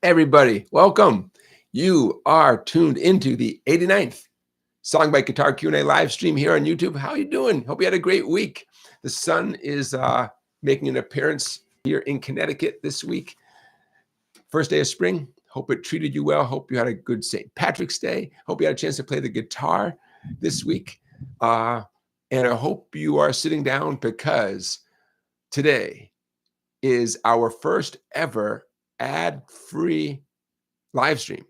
Everybody, welcome. You are tuned into the 89th Song by Guitar Q&A live stream here on YouTube. How you doing? Hope you had a great week. The sun is making an appearance here in Connecticut this week. First day of spring. Hope it treated you well. Hope you had a good St. Patrick's Day. Hope you had a chance to play the guitar this week. And I hope you are sitting down because today is our first ever ad-free live stream.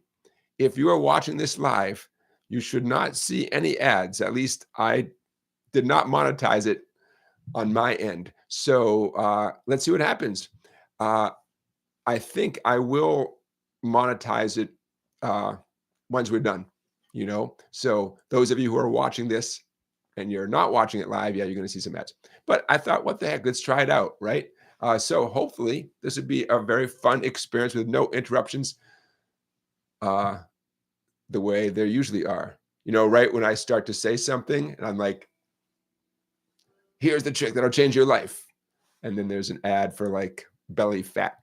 If you are watching this live, you should not see any ads. At least I did not monetize it on my end. So let's see what happens. I think I will monetize it once we're done, So those of you who are watching this and you're not watching it live, yeah, you're going to see some ads. But I thought, what the heck, let's try it out, right? So hopefully this would be a very fun experience with no interruptions the way there usually are. Right when I start to say something and I'm like, here's the trick that'll change your life. And then there's an ad for like belly fat.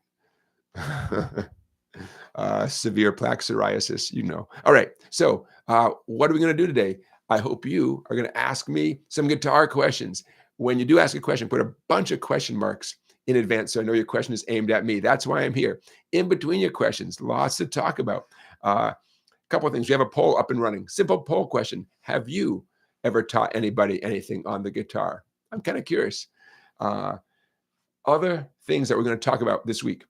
Severe plaque psoriasis, All right. So what are we going to do today? I hope you are going to ask me some guitar questions. When you do ask a question, put a bunch of question marks in advance so I know your question is aimed at me. That's why I'm here. In between your questions, lots to talk about. Couple of things. We have a poll up and running. Simple poll question. Have you ever taught anybody anything on the guitar? I'm kind of curious. Other things that we're going to talk about this week.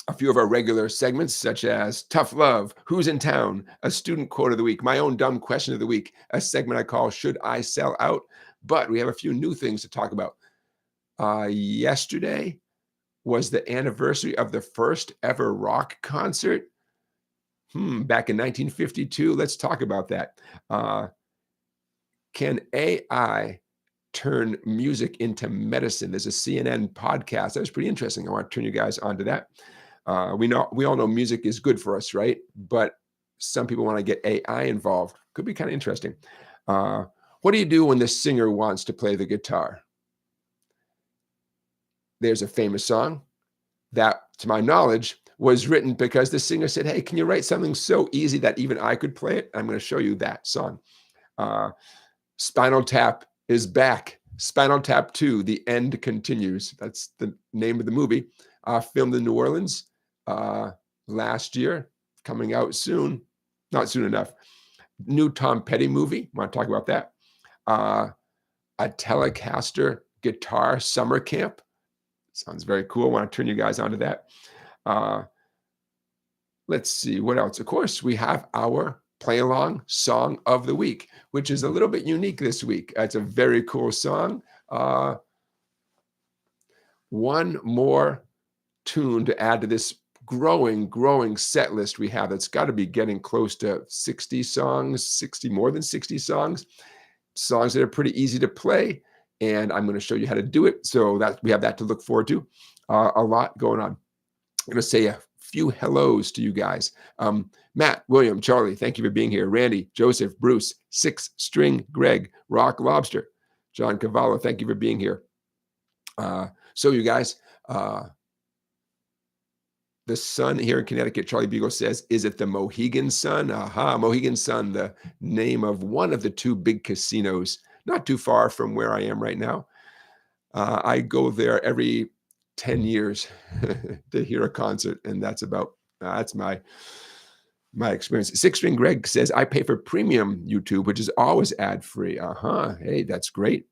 A few of our regular segments, such as Tough Love, Who's in Town, a student quote of the week, my own dumb question of the week, a segment I call Should I Sell Out? But we have a few new things to talk about. Yesterday was the anniversary of the first ever rock concert. Back in 1952. Let's talk about that. Can AI turn music into medicine? There's a CNN podcast. That was pretty interesting. I want to turn you guys onto that. We all know music is good for us, right? But some people want to get AI involved. Could be kind of interesting. What do you do when the singer wants to play the guitar? There's a famous song that, to my knowledge, was written because the singer said, hey, can you write something so easy that even I could play it? I'm going to show you that song. Spinal Tap is back. Spinal Tap 2, The End Continues. That's the name of the movie. Filmed in New Orleans last year, coming out soon. Not soon enough. New Tom Petty movie. Want to talk about that? A Telecaster guitar summer camp. Sounds very cool. I want to turn you guys onto that. Let's see what else. Of course, we have our play along song of the week, which is a little bit unique this week. It's a very cool song. One more tune to add to this growing set list we have. That's got to be getting close to 60 songs, more than 60 songs that are pretty easy to play. And I'm going to show you how to do it. So that we have that to look forward to. A lot going on. I'm going to say a few hellos to you guys. Matt, William, Charlie, thank you for being here. Randy, Joseph, Bruce, Six String, Greg, Rock Lobster, John Cavallo, thank you for being here. So you guys, the sun here in Connecticut, Charlie Beagle says, is it the Mohegan Sun? Mohegan Sun, the name of one of the two big casinos, not too far from where I am right now. I go there every 10 years to hear a concert, and that's my experience. Six String Greg says, I pay for premium YouTube, which is always ad-free. Hey, that's great.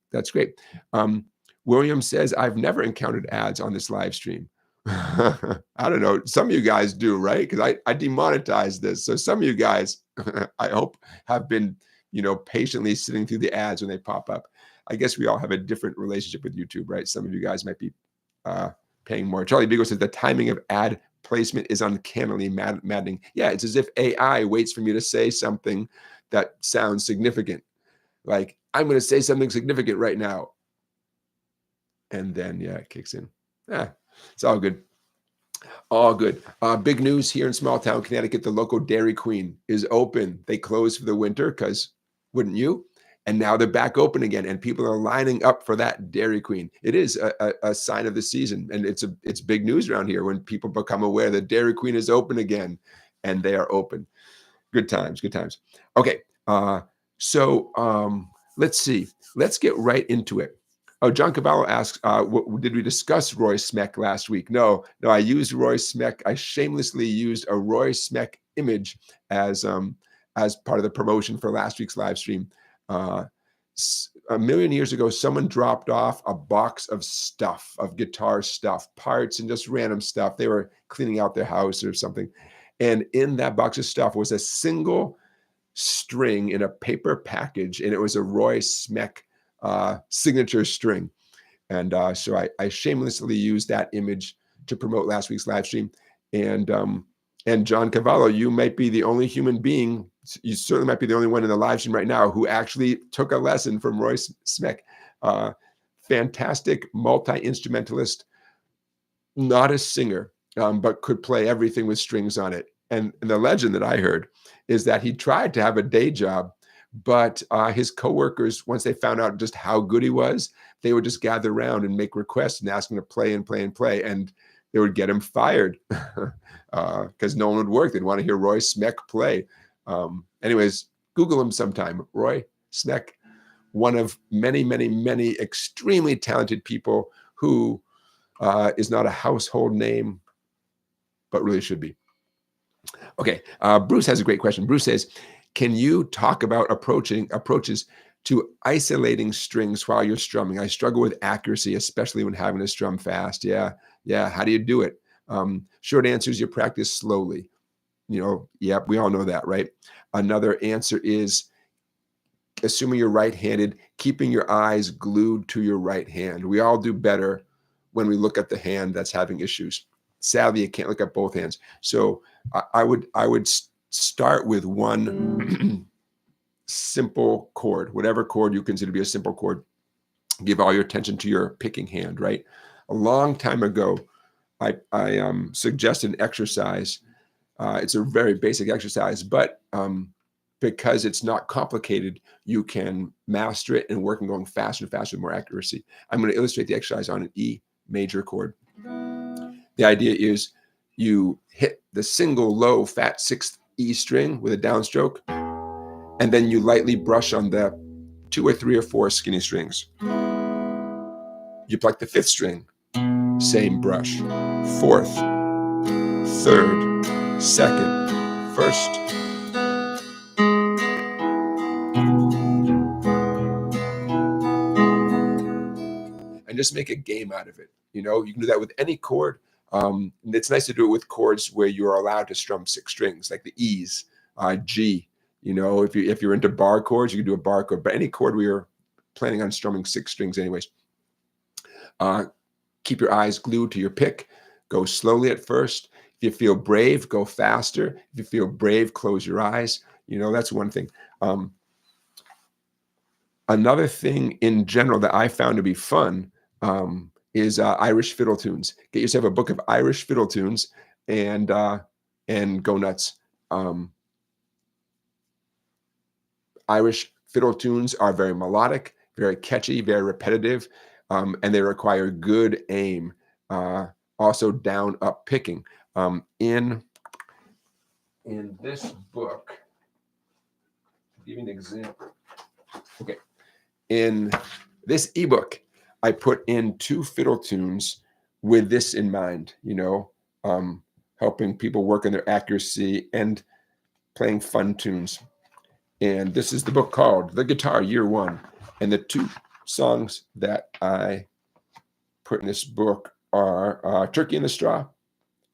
William says, I've never encountered ads on this live stream. I don't know. Some of you guys do, right? Because I demonetized this. So some of you guys, I hope, have been, patiently sitting through the ads when they pop up. I guess we all have a different relationship with YouTube, right? Some of you guys might be paying more. Charlie Beagle says the timing of ad placement is uncannily maddening. Yeah, it's as if AI waits for me to say something that sounds significant. Like, I'm going to say something significant right now. And then, it kicks in. It's all good. All good. Big news here in small town Connecticut. The local Dairy Queen is open. They closed for the winter because, wouldn't you? And now they're back open again, and people are lining up for that Dairy Queen. It is a sign of the season, and it's big news around here when people become aware that Dairy Queen is open again, and they are open. Good times, good times. Okay, let's see. Let's get right into it. Oh, John Cavallo asks, did we discuss Roy Smeck last week? No, I used Roy Smeck. I shamelessly used a Roy Smeck image as part of the promotion for last week's live stream. A million years ago, someone dropped off a box of stuff, of guitar stuff, parts, and just random stuff. They were cleaning out their house or something. And in that box of stuff was a single string in a paper package, and it was a Roy Smeck signature string. And so I shamelessly used that image to promote last week's live stream. And John Cavallo, you might be the only human being, you certainly might be the only one in the live stream right now who actually took a lesson from Roy Smeck. Fantastic multi-instrumentalist, not a singer, but could play everything with strings on it. And the legend that I heard is that he tried to have a day job, but his coworkers, once they found out just how good he was, they would just gather around and make requests and ask him to play and play and play, and they would get him fired because no one would work. They'd want to hear Roy Smeck play. Anyways, Google him sometime. Roy Smeck, one of many, many, many extremely talented people who is not a household name, but really should be. Okay, Bruce has a great question. Bruce says, can you talk about approaches to isolating strings while you're strumming? I struggle with accuracy, especially when having to strum fast. Yeah. How do you do it? Short answer is you practice slowly. Yeah, we all know that, right? Another answer is, assuming you're right-handed, keeping your eyes glued to your right hand. We all do better when we look at the hand that's having issues. Sadly, you can't look at both hands. So I would start with one simple chord, whatever chord you consider to be a simple chord. Give all your attention to your picking hand, right? A long time ago, I suggested an exercise. It's a very basic exercise, but because it's not complicated, you can master it and work on going faster and faster with more accuracy. I'm going to illustrate the exercise on an E major chord. The idea is you hit the single low fat sixth E string with a downstroke, and then you lightly brush on the 2 or 3 or 4 skinny strings. You pluck the 5th string, same brush. 4th, 3rd, 2nd, 1st. And just make a game out of it. You can do that with any chord. It's nice to do it with chords where you're allowed to strum 6 strings, like the E's, G. If you're into bar chords, you can do a bar chord. But any chord where you're planning on strumming 6 strings anyways. Keep your eyes glued to your pick. Go slowly at first. If you feel brave, go faster. If you feel brave, close your eyes. That's one thing. Another thing in general that I found to be fun is Irish fiddle tunes. Get yourself a book of Irish fiddle tunes and go nuts. Irish fiddle tunes are very melodic, very catchy, very repetitive, and they require good aim. Also down up picking. In this book, I'll give you an example. Okay. In this ebook, I put in 2 fiddle tunes with this in mind, helping people work on their accuracy and playing fun tunes. And this is the book called The Guitar Year One. And the 2 songs that I put in this book are Turkey in the Straw,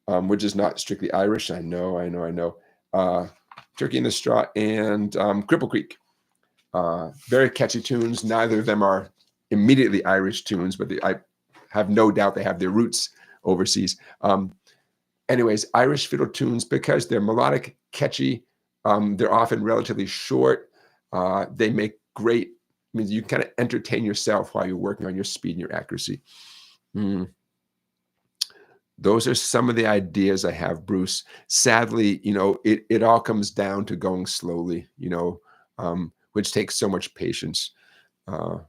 which is not strictly Irish. I know. Turkey in the Straw and Cripple Creek. Very catchy tunes. Neither of them are immediately Irish tunes, but I have no doubt they have their roots overseas. Anyways, Irish fiddle tunes, because they're melodic, catchy, they're often relatively short. They make great, you kind of entertain yourself while you're working on your speed and your accuracy. Those are some of the ideas I have, Bruce. Sadly, it all comes down to going slowly. which takes so much patience. Uh,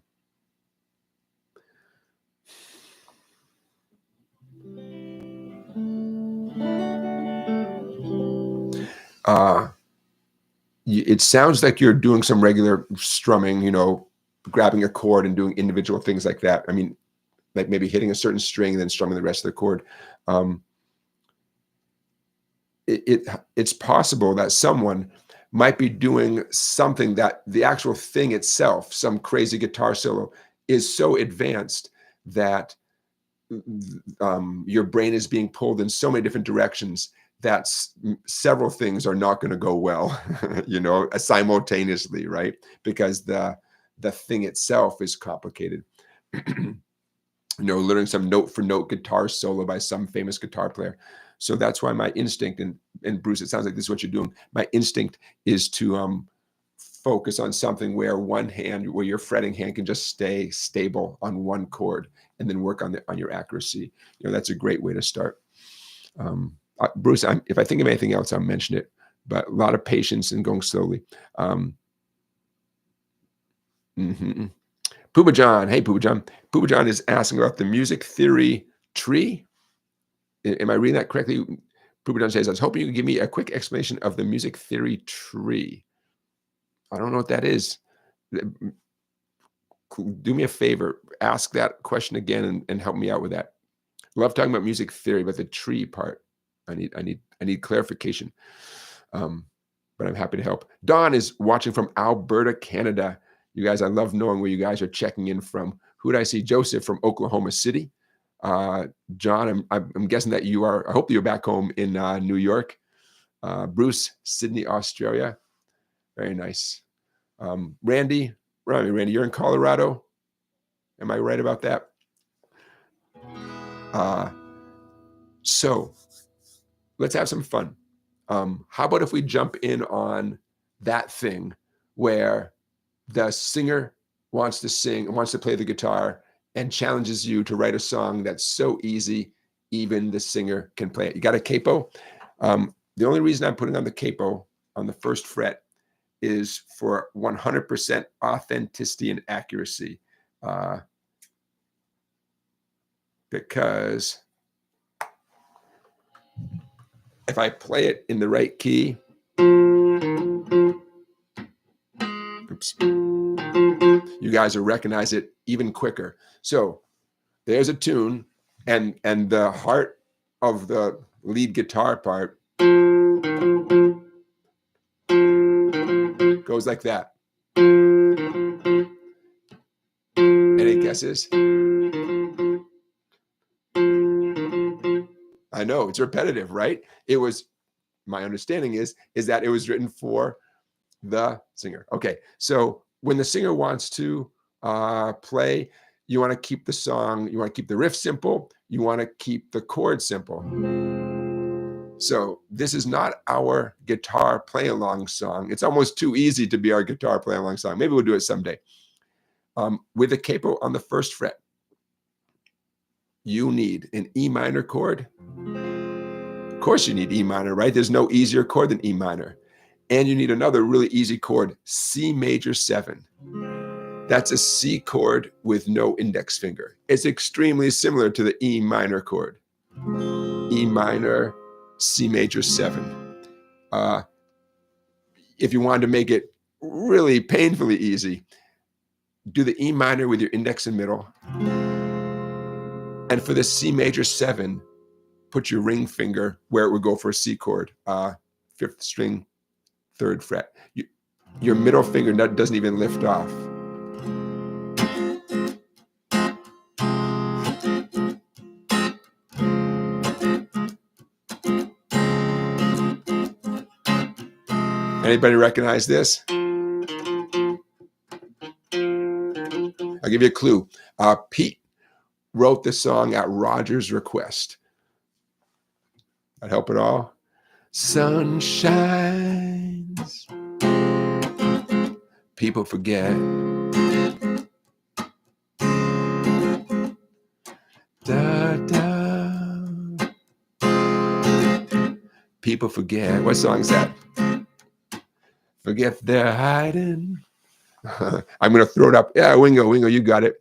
it sounds like you're doing some regular strumming, grabbing a chord and doing individual things like that. I mean, like maybe hitting a certain string and then strumming the rest of the chord. It's possible that someone might be doing something that the actual thing itself, some crazy guitar solo, is so advanced that your brain is being pulled in so many different directions that several things are not going to go well, simultaneously, right? Because the thing itself is complicated. Learning some note for note guitar solo by some famous guitar player. So that's why my instinct, and Bruce, it sounds like this is what you're doing. My instinct is to focus on something where where your fretting hand can just stay stable on one chord, and then work on your accuracy. That's a great way to start. Bruce, if I think of anything else, I'll mention it. But a lot of patience and going slowly. Pooba John, hey Pooba John. Pooba John is asking about the music theory tree. Am I reading that correctly? Pooba John says, I was hoping you could give me a quick explanation of the music theory tree. I don't know what that is. Do me a favor, ask that question again and help me out with that. Love talking about music theory, but the tree part, I need clarification. But I'm happy to help. Don is watching from Alberta, Canada. You guys, I love knowing where you guys are checking in from. Who did I see? Joseph from Oklahoma City. John, I'm guessing that you are. I hope you're back home in New York. Bruce, Sydney, Australia. Very nice. Randy, Randy, you're in Colorado. Am I right about that? So let's have some fun. How about if we jump in on that thing where the singer wants to sing and wants to play the guitar and challenges you to write a song that's so easy, even the singer can play it. You got a capo? The only reason I'm putting on the capo on the first fret is for 100% authenticity and accuracy. Because if I play it in the right key, oops, you guys will recognize it even quicker. So there's a tune, and the heart of the lead guitar part goes like that. Any guesses? I know, it's repetitive, right? It was, my understanding is that it was written for the singer. Okay, so when the singer wants to play, you want to keep the song, you want to keep the riff simple, you want to keep the chord simple. So this is not our guitar play along song. It's almost too easy to be our guitar play along song. Maybe we'll do it someday. With a capo on the first fret, you need an E minor chord. Of course you need E minor, right? There's no easier chord than E minor. And you need another really easy chord, C major 7. That's a C chord with no index finger. It's extremely similar to the E minor chord. E minor, C major 7. If you wanted to make it really painfully easy, do the E minor with your index and middle. And for the C major 7, put your ring finger where it would go for a C chord, 5th string, 3rd fret. Your middle finger doesn't even lift off. Anybody recognize this? I'll give you a clue. Pete wrote the song at Roger's request. That help at all? Sun shines, people forget. Da, da. People forget. What song is that? Forget they're hiding I'm going to throw it up. Yeah, Wingo, you got it.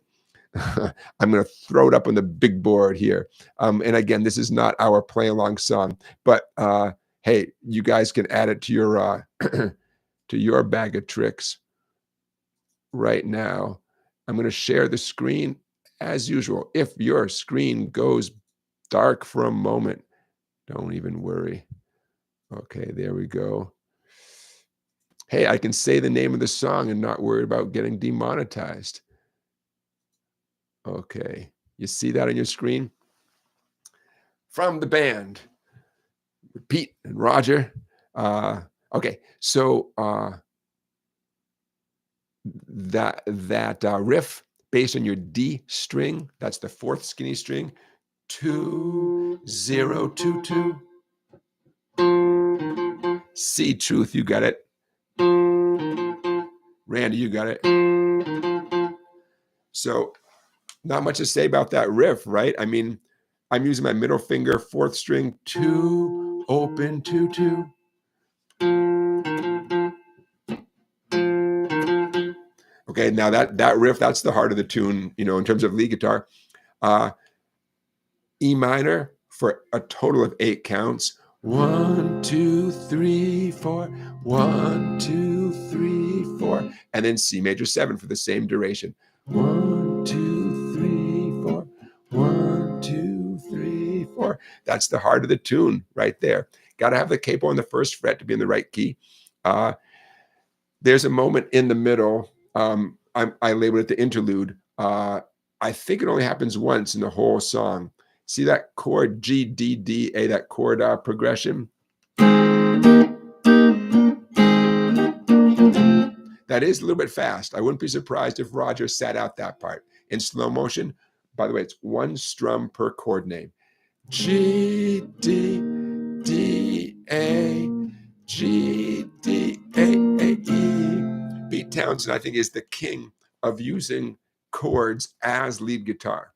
I'm going to throw it up on the big board here. And again, this is not our play along song, but hey, you guys can add it to your to your bag of tricks right now. I'm going to share the screen as usual. If your screen goes dark for a moment, don't even worry. Okay, there we go. Hey, I can say the name of the song and not worry about getting demonetized. Okay, you see that on your screen? From the band, Pete and Roger. Okay, so that riff based on your D string, that's the fourth skinny string, 2022. C, Truth, you got it. Randy, you got it. So not much to say about that riff, right? I mean, I'm using my middle finger, fourth string, 2, open, 2, 2. Okay, now that riff, that's the heart of the tune, you know, in terms of lead guitar. E minor for a total of 8 counts. 1, 2, 3, 4. 1, 2, 3, 4. And then C major 7 for the same duration. 1, 2, 3, 4. 1, 2, 3, 4. That's the heart of the tune right there. Got to have the capo on the first fret to be in the right key. There's a moment in the middle. I labeled it the interlude. I think it only happens once in the whole song. See that chord G, D, D, A, that chord progression? That is a little bit fast. I wouldn't be surprised if Roger sat out that part. In slow motion, by the way, it's 1 strum per chord name. G, D, D, A, G, D, A, E. Pete Townshend, I think, is the king of using chords as lead guitar.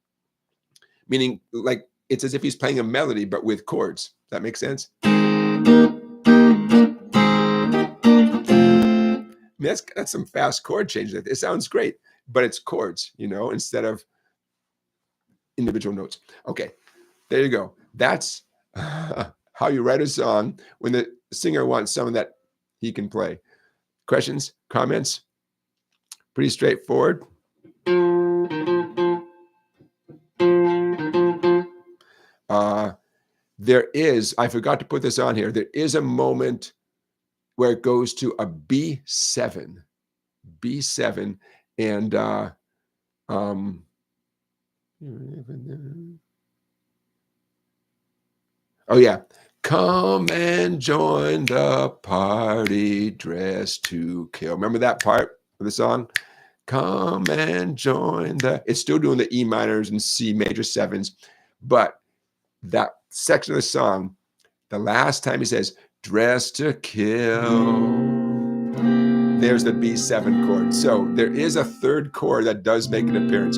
Meaning, like, it's as if he's playing a melody, but with chords. That makes sense? I mean, that's some fast chord changes. It sounds great, but it's chords, you know, instead of individual notes. Okay, there you go. That's how you write a song when the singer wants someone that he can play. Questions, comments? Pretty straightforward. There is, I forgot to put this on here, there is a moment where it goes to a B7, and oh yeah, come and join the party dressed to kill. Remember that part of the song? Come and join the, it's still doing the E minors and C major 7s, but that section of the song, the last time he says, dressed to kill, there's the B7 chord. So there is a third chord that does make an appearance.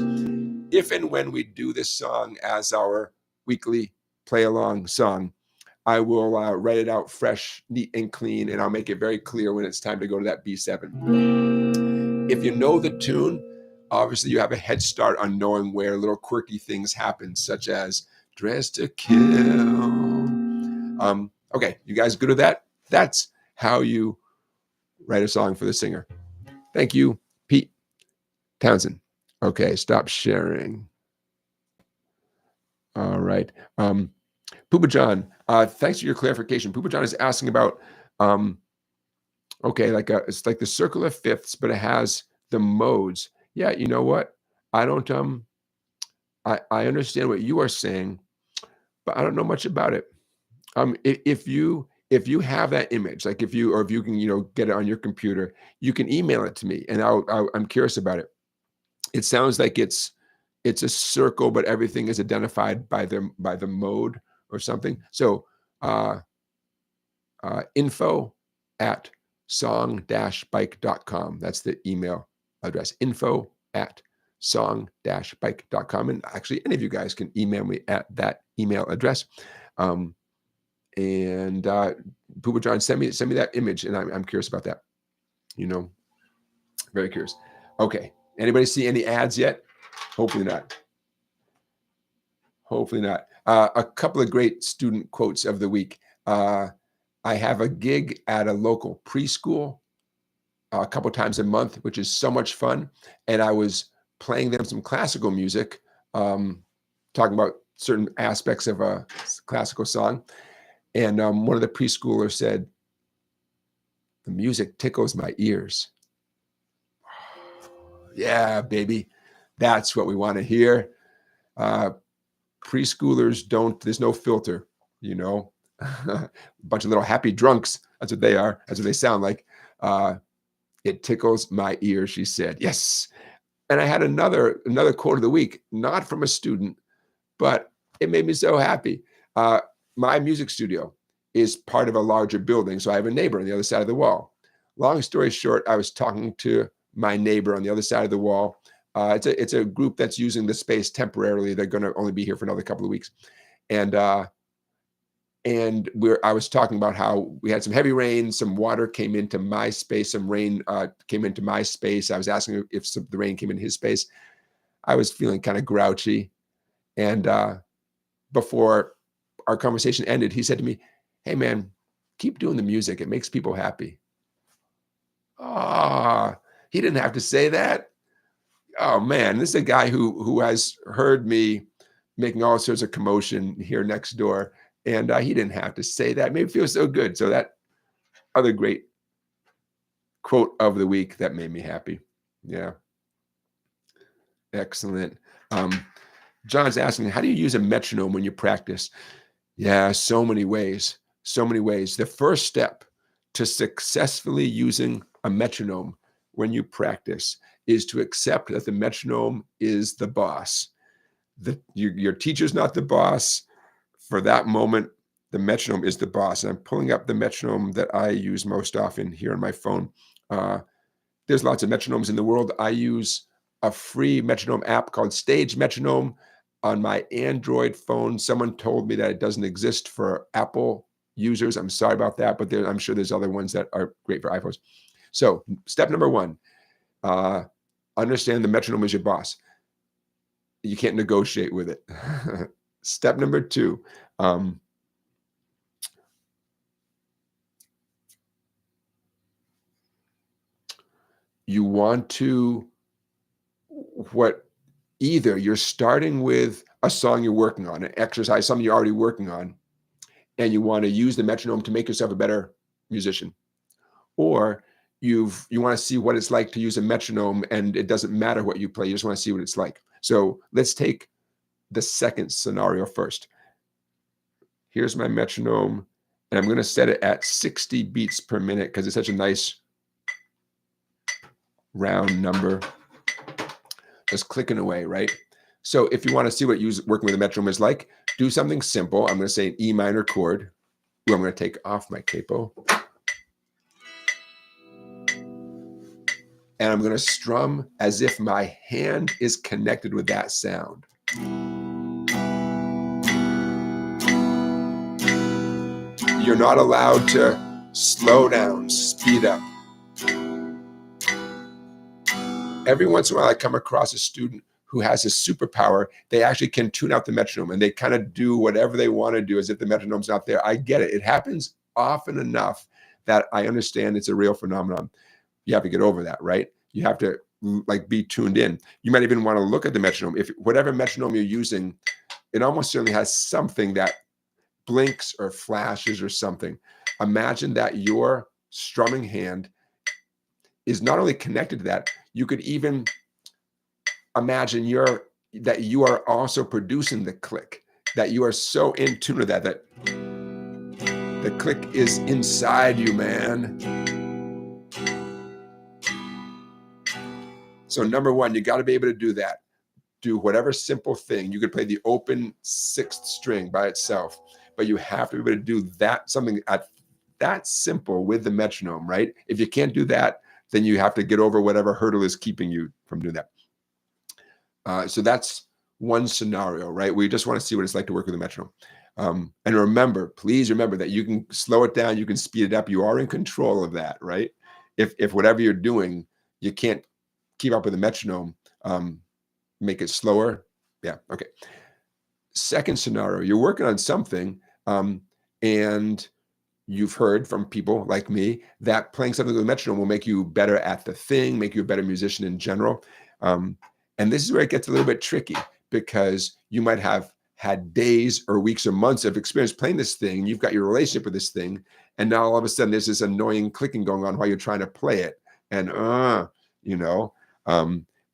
If and when we do this song as our weekly play along song, I will write it out fresh, neat, and clean, and I'll make it very clear when it's time to go to that B7. If you know the tune, obviously you have a head start on knowing where little quirky things happen, such as dressed to kill. Okay, you guys good with that? That's how you write a song for the singer. Thank you, Pete Townshend. Okay, stop sharing. All right. Poopa John, thanks for your clarification. Poopa John is asking about, okay, like it's like the circle of fifths, but it has the modes. Yeah, you know what? I don't, I understand what you are saying, but I don't know much about it. If you have that image, like if you can, you know, get it on your computer, you can email it to me, and I'm curious about it. It sounds like it's a circle, but everything is identified by the mode or something. So info@song-bike.com. That's the email address. info@song-bike.com. And actually, any of you guys can email me at that email address. And Poopa John, send me that image, and I'm curious about that. You know, Very curious. Okay. Anybody see any ads yet? Hopefully not. Hopefully not. A couple of great student quotes of the week. I have a gig at a local preschool a couple times a month, which is so much fun. And I was playing them some classical music, talking about certain aspects of a classical song. And one of the preschoolers said, "The music tickles my ears." Yeah, baby. That's what we want to hear. Preschoolers there's no filter, a bunch of little happy drunks. That's what they are. That's what they sound like. It tickles my ears, she said. Yes. And I had another quote of the week, not from a student, but it made me so happy. My music studio is part of a larger building, so I have a neighbor on the other side of the wall. Long story short, I was talking to my neighbor on the other side of the wall. It's a group that's using the space temporarily. They're going to only be here for another couple of weeks, and I was talking about how we had some heavy rain, some water came into my space, some rain came into my space. I was asking if the rain came into his space. I was feeling kind of grouchy, and before our conversation ended, he said to me, "Hey man, keep doing the music. It makes people happy." Ah, he didn't have to say that. Oh man, this is a guy who has heard me making all sorts of commotion here next door, and he didn't have to say that. It made me feel so good. So that other great quote of the week that made me happy. Yeah, excellent. John's asking, how do you use a metronome when you practice? Yeah, so many ways. So many ways. The first step to successfully using a metronome when you practice is to accept that the metronome is the boss. Your teacher's not the boss. For that moment, the metronome is the boss. And I'm pulling up the metronome that I use most often here on my phone. There's lots of metronomes in the world. I use a free metronome app called Stage Metronome on my Android phone. Someone told me that it doesn't exist for Apple users. I'm sorry about that, but I'm sure there's other ones that are great for iPhones. So step number one, understand the metronome is your boss. You can't negotiate with it. Step number two, you want to, either you're starting with a song you're working on, an exercise, something you're already working on, and you want to use the metronome to make yourself a better musician, or you want to see what it's like to use a metronome, and it doesn't matter what you play, you just want to see what it's like. So let's take the second scenario first. Here's my metronome, and I'm going to set it at 60 beats per minute because it's such a nice round number. Just clicking away, right? So if you want to see what working with a metronome is like, do something simple. I'm going to say an E minor chord. Ooh, I'm going to take off my capo. And I'm going to strum as if my hand is connected with that sound. You're not allowed to slow down, speed up. Every once in a while, I come across a student who has a superpower. They actually can tune out the metronome and they kind of do whatever they want to do as if the metronome's not there. I get it. It happens often enough that I understand it's a real phenomenon. You have to get over that, right? You have to be tuned in. You might even want to look at the metronome. If whatever metronome you're using, it almost certainly has something that blinks or flashes or something. Imagine that your strumming hand is not only connected to that, you could even imagine that you are also producing the click, that you are so in tune with that the click is inside you, man. So number one, you got to be able to do that. Do whatever simple thing. You could play the open sixth string by itself, but you have to be able to do that, something at that simple with the metronome, right? If you can't do that, then you have to get over whatever hurdle is keeping you from doing that. So that's one scenario, right? We just want to see what it's like to work with a metronome. And remember, please remember that you can slow it down, you can speed it up. You are in control of that, right? If whatever you're doing you can't keep up with the metronome, make it slower. Yeah, okay. Second scenario, you're working on something, and you've heard from people like me that playing something with a metronome will make you better at the thing, make you a better musician in general. And this is where it gets a little bit tricky, because you might have had days or weeks or months of experience playing this thing. You've got your relationship with this thing. And now all of a sudden there's this annoying clicking going on while you're trying to play it. And, you know,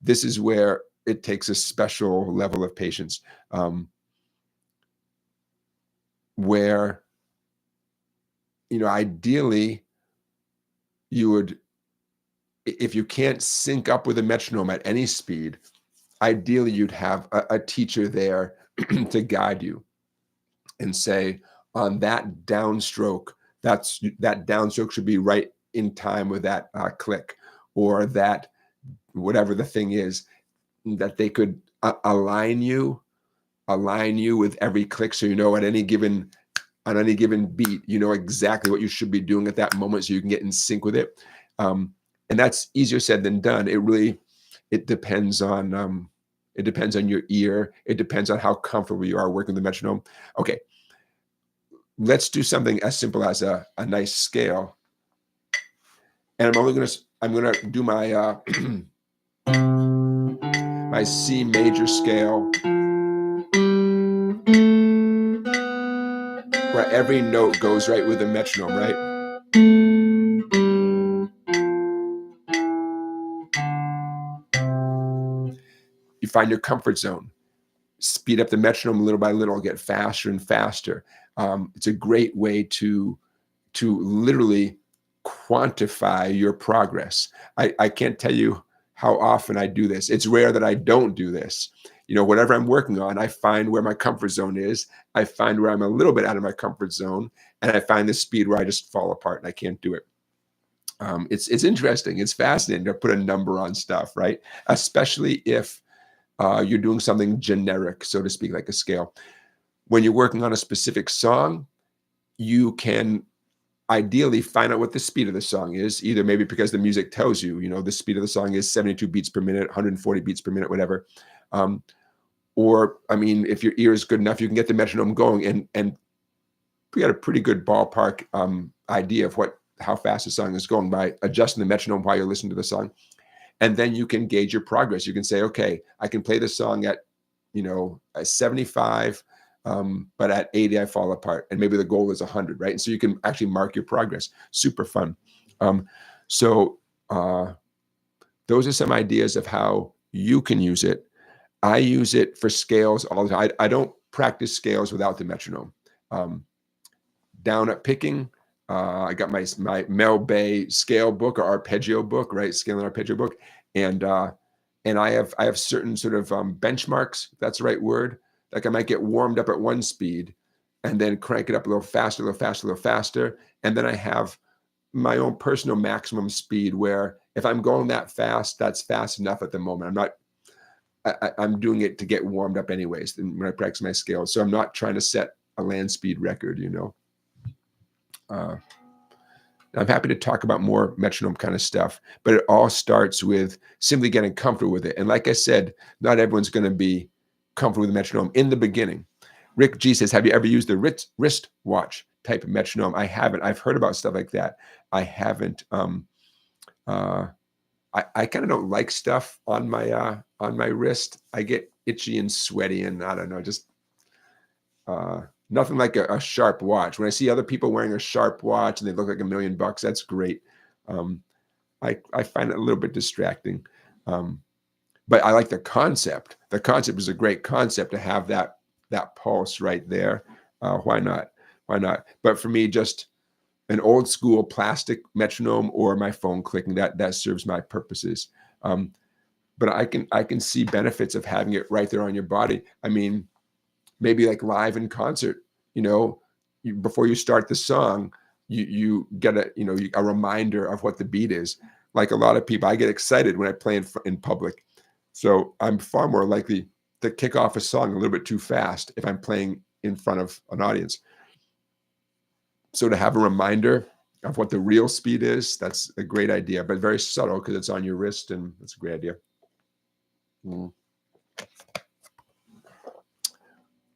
this is where it takes a special level of patience, where, you know, ideally you would, if you can't sync up with a metronome at any speed, ideally you'd have a teacher there to guide you and say, on that downstroke, that downstroke should be right in time with that click, or that whatever the thing is, that they could align you with every click, so you know on any given beat, you know exactly what you should be doing at that moment, so you can get in sync with it. And that's easier said than done. It depends on your ear. It depends on how comfortable you are working the metronome. Okay, let's do something as simple as a nice scale. And I'm gonna do my my C major scale, where every note goes right with the metronome, right? You find your comfort zone. Speed up the metronome little by little, get faster and faster. It's a great way to literally quantify your progress. I can't tell you how often I do this. It's rare that I don't do this. You know, whatever I'm working on, I find where my comfort zone is. I find where I'm a little bit out of my comfort zone, and I find the speed where I just fall apart and I can't do it. It's interesting. It's fascinating to put a number on stuff, right? Especially if you're doing something generic, so to speak, like a scale. When you're working on a specific song, you can ideally find out what the speed of the song is, either maybe because the music tells you, you know, the speed of the song is 72 beats per minute, 140 beats per minute, whatever. Or, I mean, if your ear is good enough, you can get the metronome going, and we got a pretty good ballpark idea of how fast the song is going by adjusting the metronome while you're listening to the song. And then you can gauge your progress. You can say, okay, I can play the song at, you know, at 75, but at 80, I fall apart. And maybe the goal is 100, right? And so you can actually mark your progress. Super fun. So those are some ideas of how you can use it. I use it for scales all the time. I don't practice scales without the metronome. Down at picking, I got my Mel Bay scale book, or arpeggio book, right? Scale and arpeggio book. And I have certain sort of benchmarks, if that's the right word. Like I might get warmed up at one speed and then crank it up a little faster, a little faster, a little faster. And then I have my own personal maximum speed, where if I'm going that fast, that's fast enough at the moment. I'm doing it to get warmed up anyways when I practice my scales. So I'm not trying to set a land speed record, you know. I'm happy to talk about more metronome kind of stuff, but it all starts with simply getting comfortable with it. And like I said, not everyone's going to be comfortable with the metronome in the beginning. Rick G says, have you ever used the wristwatch type of metronome? I haven't. I've heard about stuff like that. I haven't. I kind of don't like stuff on my wrist. I get itchy and sweaty, and I don't know, just nothing like a sharp watch. When I see other people wearing a sharp watch and they look like $1 million, that's great. I find it a little bit distracting, but I like the concept. The concept is a great concept to have that pulse right there. Why not? Why not? But for me, just an old school plastic metronome or my phone clicking, that serves my purposes. But I can see benefits of having it right there on your body. I mean, maybe like live in concert, you know, before you start the song, you get a reminder of what the beat is. Like a lot of people, I get excited when I play in public. So I'm far more likely to kick off a song a little bit too fast if I'm playing in front of an audience. So to have a reminder of what the real speed is, that's a great idea, but very subtle because it's on your wrist, and it's a great idea. Mm.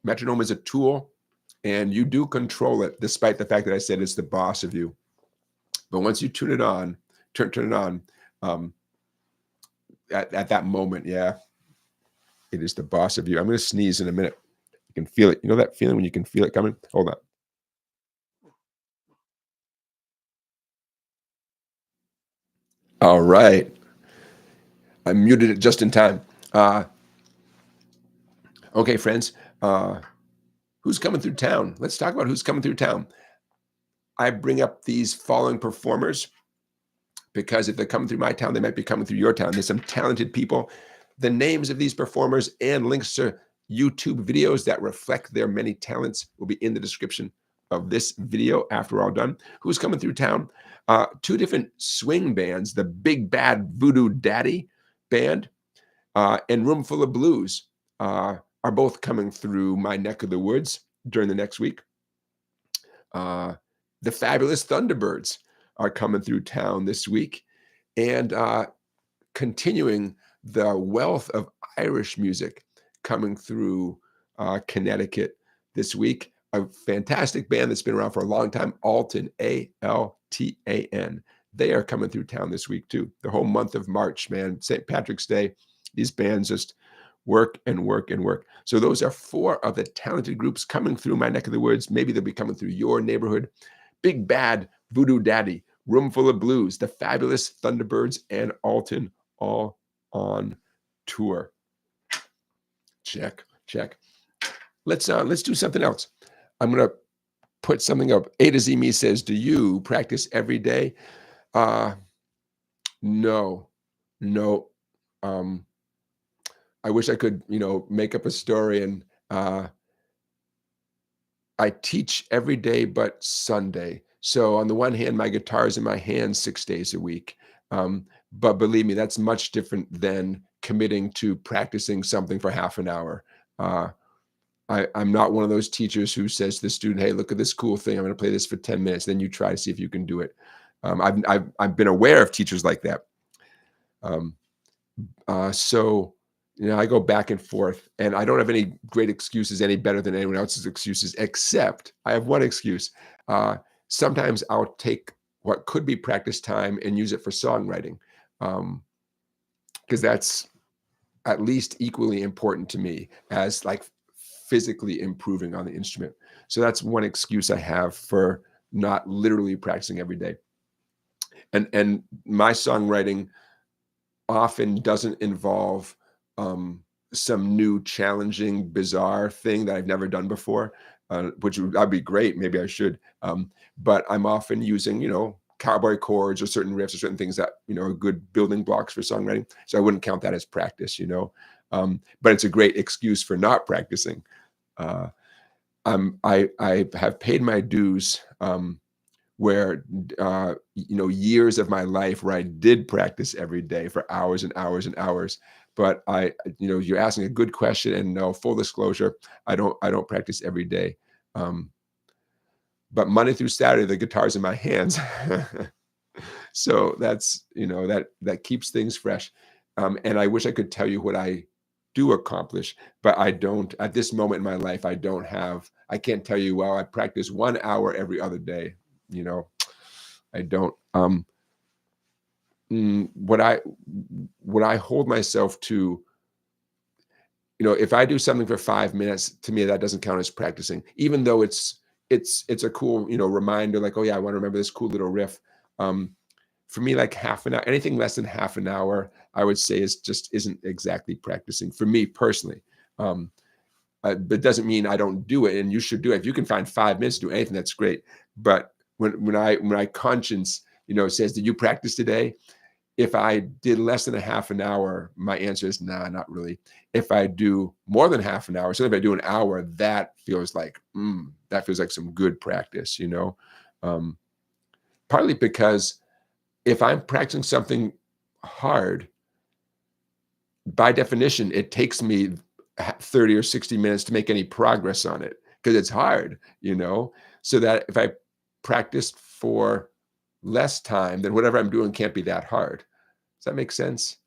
Metronome is a tool, and you do control it, despite the fact that I said it's the boss of you. But once you tune it on, turn it on, um, at that moment, yeah, it is the boss of you. I'm going to sneeze in a minute. You can feel it. You know that feeling when you can feel it coming? Hold on. All right. I muted it just in time. Okay, friends. Who's coming through town? Let's talk about who's coming through town. I bring up these following performers because if they're coming through my town, they might be coming through your town. There's some talented people. The names of these performers and links to YouTube videos that reflect their many talents will be in the description of this video after we're all done. Who's coming through town? Two different swing bands, the Big Bad Voodoo Daddy band and Roomful of Blues are both coming through my neck of the woods during the next week. The Fabulous Thunderbirds are coming through town this week, and continuing the wealth of Irish music coming through Connecticut this week. A fantastic band that's been around for a long time, Altan, Altan. They are coming through town this week too. The whole month of March, man, St. Patrick's Day, these bands just work and work and work. So those are four of the talented groups coming through my neck of the woods. Maybe they'll be coming through your neighborhood. Big Bad Voodoo Daddy, Roomful of Blues, the Fabulous Thunderbirds, and Altan all on tour. Check, check. Let's do something else. I'm gonna put something up. A to Z Me says, do you practice every day? No. I wish I could, make up a story, and I teach every day but Sunday. So on the one hand, my guitar is in my hand 6 days a week. But believe me, that's much different than committing to practicing something for half an hour. I'm not one of those teachers who says to the student, "Hey, look at this cool thing. I'm going to play this for 10 minutes. Then you try to see if you can do it." I've been aware of teachers like that. So I go back and forth, and I don't have any great excuses any better than anyone else's excuses, except I have one excuse. Sometimes I'll take what could be practice time and use it for songwriting, because that's at least equally important to me as like physically improving on the instrument. So that's one excuse I have for not literally practicing every day. And my songwriting often doesn't involve some new challenging bizarre thing that I've never done before, which would be great. Maybe I should, but I'm often using cowboy chords or certain riffs or certain things that are good building blocks for songwriting. So I wouldn't count that as practice, but it's a great excuse for not practicing. I have paid my dues, where years of my life where I did practice every day for hours and hours and hours. But you're asking a good question, and no, full disclosure, I don't practice every day. But Monday through Saturday, the guitar's in my hands. So that's that keeps things fresh. And I wish I could tell you what I do accomplish, but I don't. At this moment in my life, I can't tell you, well, I practice 1 hour every other day. I don't. What I hold myself to, if I do something for 5 minutes, to me that doesn't count as practicing, even though it's a cool reminder, like, oh yeah, I want to remember this cool little riff. For me, like half an hour, anything less than half an hour, I would say isn't exactly practicing for me personally. But it doesn't mean I don't do it, and you should do it. If you can find 5 minutes to do anything, that's great. But when my conscience, says, "Did you practice today?" If I did less than a half an hour, my answer is nah, not really. If I do more than half an hour, so if I do an hour, that feels like some good practice, partly because if I'm practicing something hard, by definition, it takes me 30 or 60 minutes to make any progress on it because it's hard, so that if I practiced for less time, then whatever I'm doing can't be that hard. Does that make sense?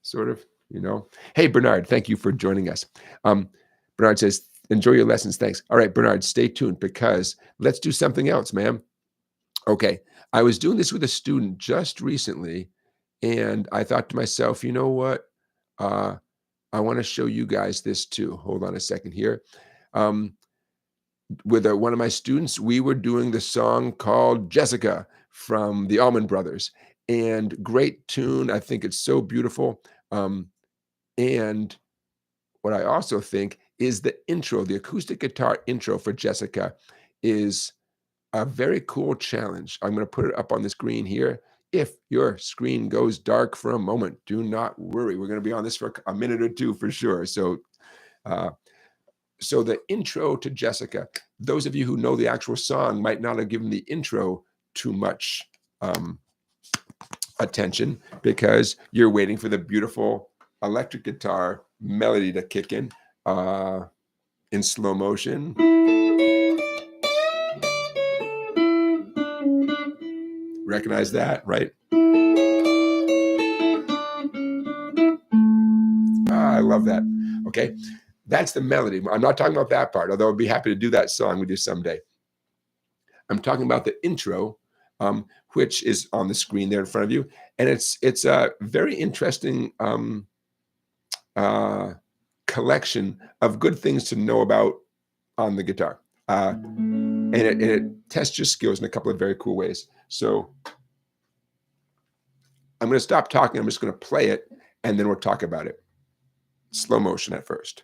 Sort of, you know? Hey, Bernard, thank you for joining us. Bernard says, enjoy your lessons. Thanks. All right, Bernard, stay tuned because let's do something else, ma'am. Okay. I was doing this with a student just recently, and I thought to myself, you know what? I want to show you guys this too. Hold on a second here. Um, with one of my students, we were doing the song called Jessica from the Allman Brothers, and great tune. I think it's so beautiful. And what I also think is the intro, the acoustic guitar intro for Jessica is a very cool challenge. I'm going to put it up on the screen here. If your screen goes dark for a moment, do not worry. We're going to be on this for a minute or two for sure. Uh, so the intro to Jessica, those of you who know the actual song might not have given the intro too much attention because you're waiting for the beautiful electric guitar melody to kick in slow motion. Recognize that, right? I love that. Okay. That's the melody. I'm not talking about that part, although I'd be happy to do that song with you someday. I'm talking about the intro, which is on the screen there in front of you. And it's a very interesting collection of good things to know about on the guitar. And it tests your skills in a couple of very cool ways. So I'm going to stop talking. I'm just going to play it, and then we'll talk about it. Slow motion at first.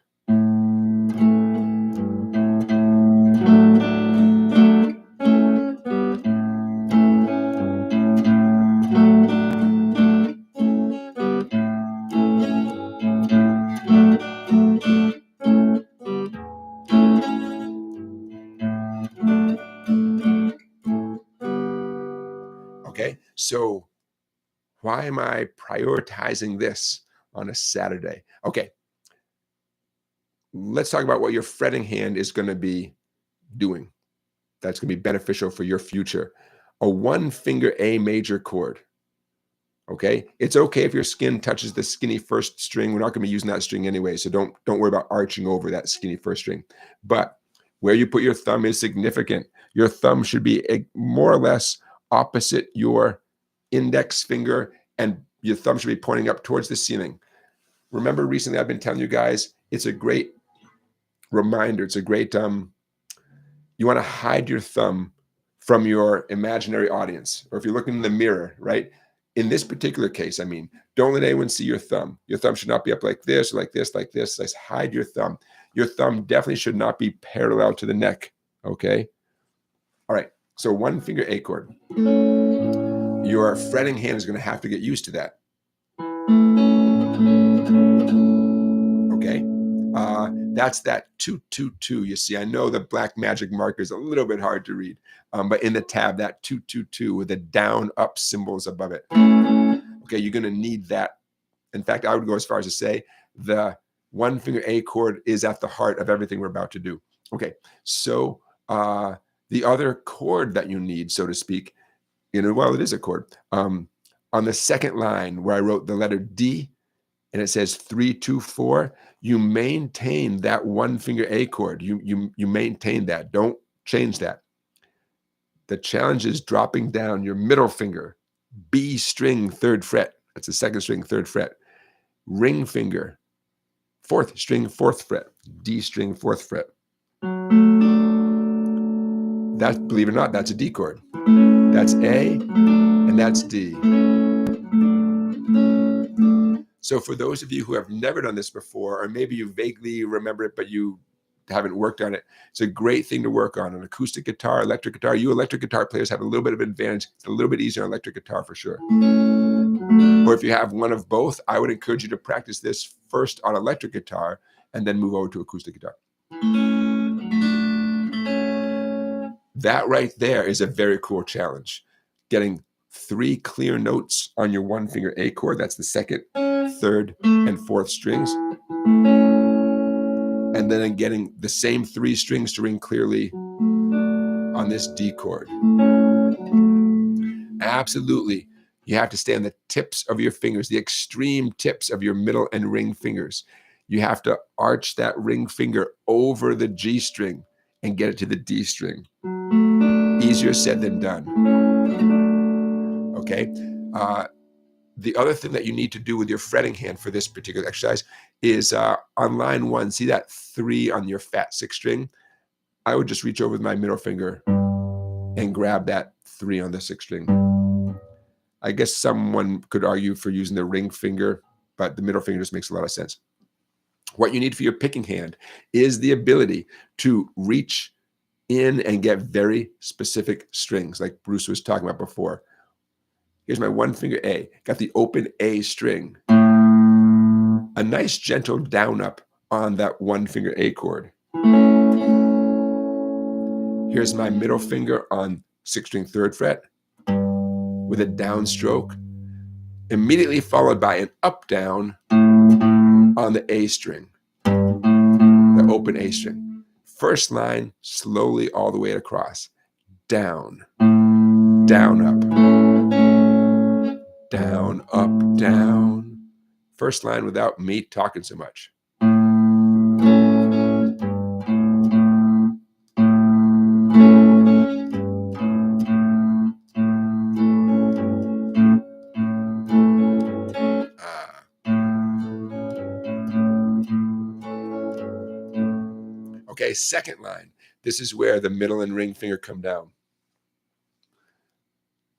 Okay, so why am I prioritizing this on a Saturday? Okay, let's talk about what your fretting hand is going to be doing. That's going to be beneficial for your future. A one finger A major chord. Okay, it's okay if your skin touches the skinny first string. We're not going to be using that string anyway, so don't worry about arching over that skinny first string. But where you put your thumb is significant. Your thumb should be more or less opposite your index finger, and your thumb should be pointing up towards the ceiling. Remember, recently I've been telling you guys, it's a great reminder. It's a great, you want to hide your thumb from your imaginary audience, or if you're looking in the mirror, right? In this particular case, I mean, don't let anyone see your thumb. Your thumb should not be up like this, or like this, like this. Let's hide your thumb. Your thumb definitely should not be parallel to the neck, okay? All right, so one finger A chord. Your fretting hand is going to have to get used to that. Okay, that's that 222. You see, I know the black magic marker is a little bit hard to read, but in the tab, that 222 with the down up symbols above it. Okay, you're going to need that. In fact, I would go as far as to say the one finger A chord is at the heart of everything we're about to do. Okay, so the other chord that you need, so to speak, well, it is a chord. On the second line where I wrote the letter D and it says 3, 2, 4, you maintain that one finger A chord. You maintain that. Don't change that. The challenge is dropping down your middle finger, B string, 3rd fret. That's the 2nd string, 3rd fret. Ring finger, 4th string, 4th fret. D string, 4th fret. That, believe it or not, that's a D chord. That's A, and that's D. So for those of you who have never done this before, or maybe you vaguely remember it, but you haven't worked on it, it's a great thing to work on. An acoustic guitar, electric guitar. You electric guitar players have a little bit of advantage. It's a little bit easier on electric guitar for sure. Or if you have one of both, I would encourage you to practice this first on electric guitar and then move over to acoustic guitar. That right there is a very cool challenge. Getting 3 clear notes on your one finger A chord. That's the 2nd, 3rd, and 4th strings. And then getting the same 3 strings to ring clearly on this D chord. And Absolutely. You have to stay on the tips of your fingers, the extreme tips of your middle and ring fingers. You have to arch that ring finger over the G string and get it to the D string. Easier said than done. Okay. The other thing that you need to do with your fretting hand for this particular exercise is on line 1, see that 3 on your fat 6 string? I would just reach over with my middle finger and grab that 3 on the 6 string. I guess someone could argue for using the ring finger, but the middle finger just makes a lot of sense. What you need for your picking hand is the ability to reach in and get very specific strings, like Bruce was talking about before. Here's my 1 finger A, got the open A string. A nice gentle down up on that 1 finger A chord. Here's my middle finger on 6 string 3rd fret with a downstroke, immediately followed by an up down on the A string, the open A string. First line, slowly all the way across. Down, down, up, down, up, down. First line without me talking so much. Okay, second line. This is where the middle and ring finger come down.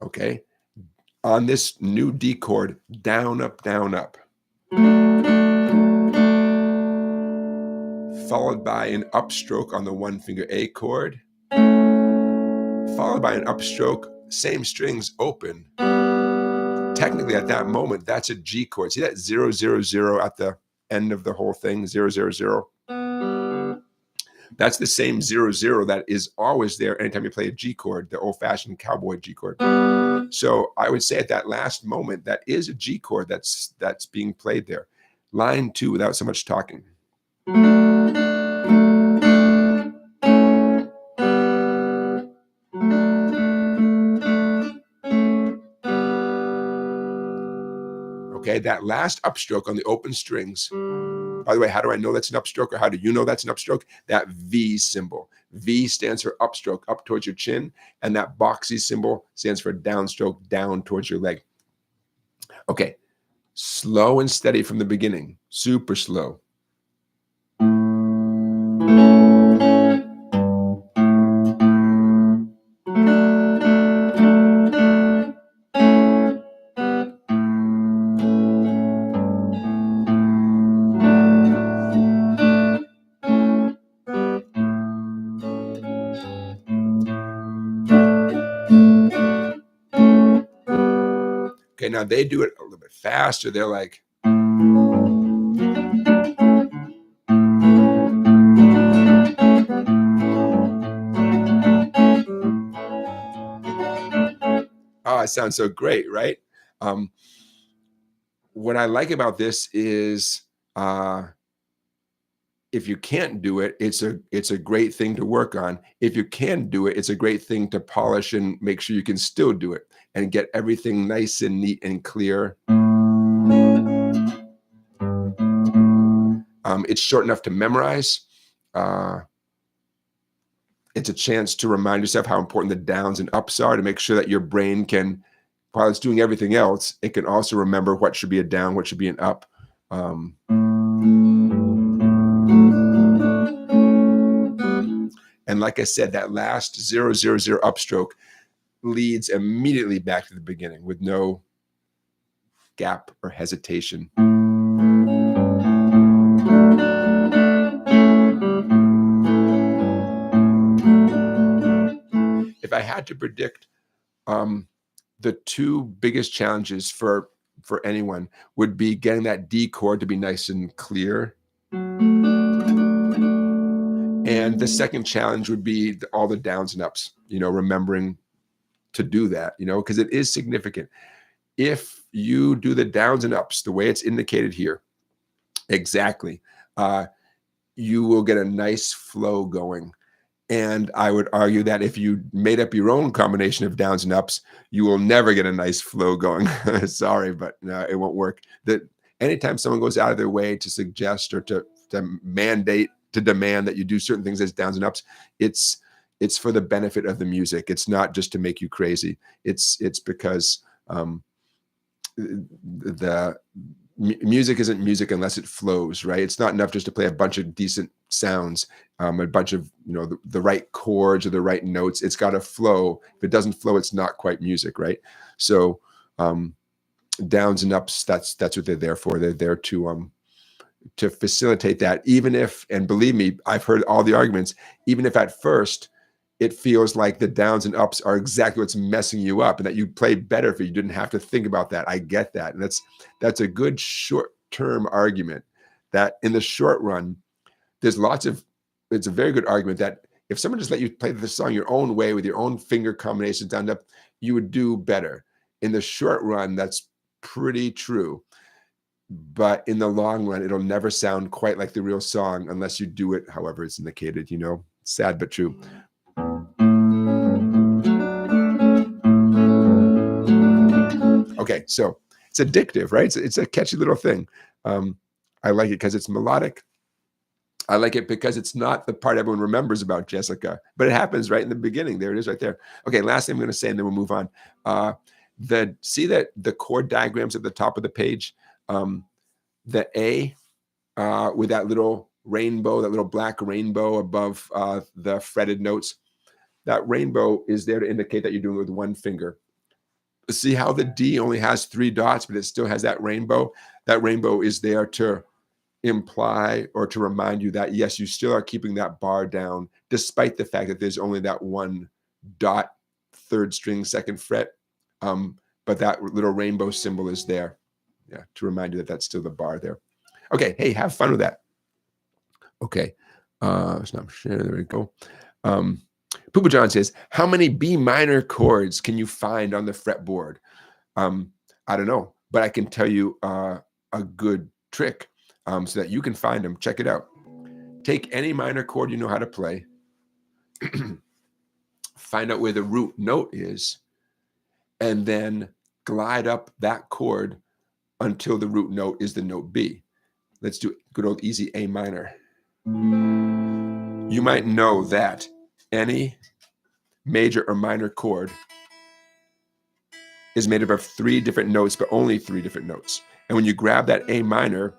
Okay, on this new D chord, down, up, followed by an upstroke on the 1 finger A chord, followed by an upstroke, same strings open. Technically, at that moment, that's a G chord. See that 0, 0, 0 at the end of the whole thing, 0, 0, 0? That's the same 0, 0 that is always there anytime you play a G chord, the old-fashioned cowboy G chord. So I would say at that last moment, that is a G chord that's being played there. Line 2 without so much talking. Okay, that last upstroke on the open strings. By the way, how do I know that's an upstroke, or how do you know that's an upstroke? That V symbol. V stands for upstroke, up towards your chin, and that boxy symbol stands for downstroke, down towards your leg. Okay, slow and steady from the beginning, super slow. Okay, now they do it a little bit faster. They're like, oh, it sounds so great, right? What I like about this is if you can't do it, it's a great thing to work on. If you can do it, it's a great thing to polish and make sure you can still do it and get everything nice and neat and clear. It's short enough to memorize. It's a chance to remind yourself how important the downs and ups are, to make sure that your brain can, while it's doing everything else, it can also remember what should be a down, what should be an up. And like I said, that last 0, 0, 0 upstroke leads immediately back to the beginning with no gap or hesitation. If I had to predict the 2 biggest challenges for anyone would be getting that D chord to be nice and clear. And the second challenge would be all the downs and ups, remembering to do that, because it is significant. If you do the downs and ups the way it's indicated here, exactly, you will get a nice flow going. And I would argue that if you made up your own combination of downs and ups, you will never get a nice flow going. Sorry, but no, it won't work. That anytime someone goes out of their way to suggest or to mandate, to demand that you do certain things as downs and ups, it's for the benefit of the music. It's not just to make you crazy. It's because the music isn't music unless it flows, right? It's not enough just to play a bunch of decent sounds, a bunch of the right chords or the right notes. It's got to flow. If it doesn't flow, it's not quite music, right? So downs and ups, that's what they're there for. They're there to facilitate that. Even if, and believe me, I've heard all the arguments, even if at first it feels like the downs and ups are exactly what's messing you up and that you played better if you didn't have to think about that. I get that. And that's a good short-term argument that in the short run, it's a very good argument that if someone just let you play the song your own way with your own finger combinations down and up, you would do better. In the short run, that's pretty true. But in the long run, it'll never sound quite like the real song unless you do it however it's indicated, sad but true. Okay, so it's addictive, right? It's a catchy little thing. I like it because it's melodic. I like it because it's not the part everyone remembers about Jessica, but it happens right in the beginning. There it is right there. Okay, last thing I'm going to say, and then we'll move on. See that the chord diagrams at the top of the page, the A with that little rainbow, that little black rainbow above the fretted notes, that rainbow is there to indicate that you're doing it with one finger. See how the D only has 3 dots, but it still has that rainbow? That rainbow is there to imply or to remind you that, yes, you still are keeping that bar down, despite the fact that there's only that 1 dot, 3rd string, 2nd fret. But that little rainbow symbol is there, to remind you that that's still the bar there. Okay, hey, have fun with that. Okay, stop sharing. There we go. Poopa John says, how many B minor chords can you find on the fretboard? I don't know, but I can tell you a good trick so that you can find them. Check it out. Take any minor chord you know how to play, find out where the root note is, and then glide up that chord until the root note is the note B. Let's do good old easy A minor. You might know that any major or minor chord is made up of 3 different notes, but only 3 different notes. And when you grab that A minor,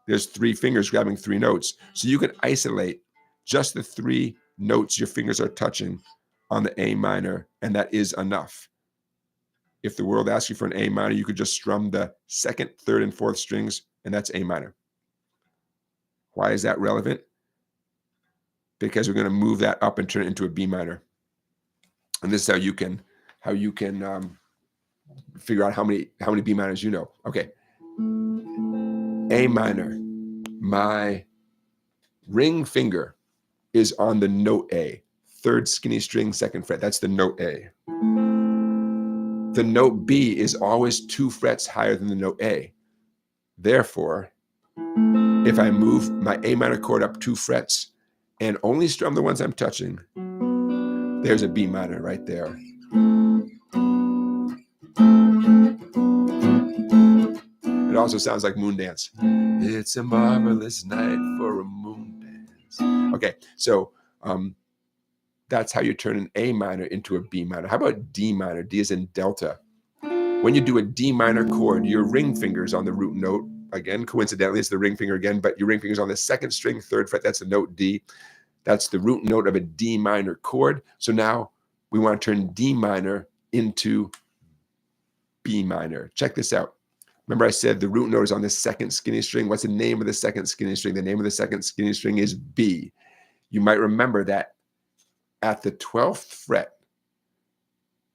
there's 3 fingers grabbing 3 notes. So you can isolate just the 3 notes your fingers are touching on the A minor, and that is enough. If the world asks you for an A minor, you could just strum the 2nd, 3rd, and 4th strings, and that's A minor. Why is that relevant? Because we're going to move that up and turn it into a B minor. And this is how you can figure out how many B minors you know. Okay. A minor. My ring finger is on the note A. 3rd skinny string, 2nd fret. That's the note A. The note B is always 2 frets higher than the note A. Therefore, if I move my A minor chord up 2 frets and only strum the ones I'm touching, there's a B minor right there. It also sounds like moon dance. It's a marvelous night for a moon dance. Okay, so that's how you turn an A minor into a B minor. How about D minor? D is in delta. When you do a D minor chord, your ring finger's on the root note. Again, coincidentally, it's the ring finger again, but your ring finger's on the 2nd string, 3rd fret. That's the note D. That's the root note of a D minor chord. So now we want to turn D minor into B minor. Check this out. Remember I said the root note is on the 2nd skinny string. What's the name of the 2nd skinny string? The name of the 2nd skinny string is B. You might remember that at the 12th fret,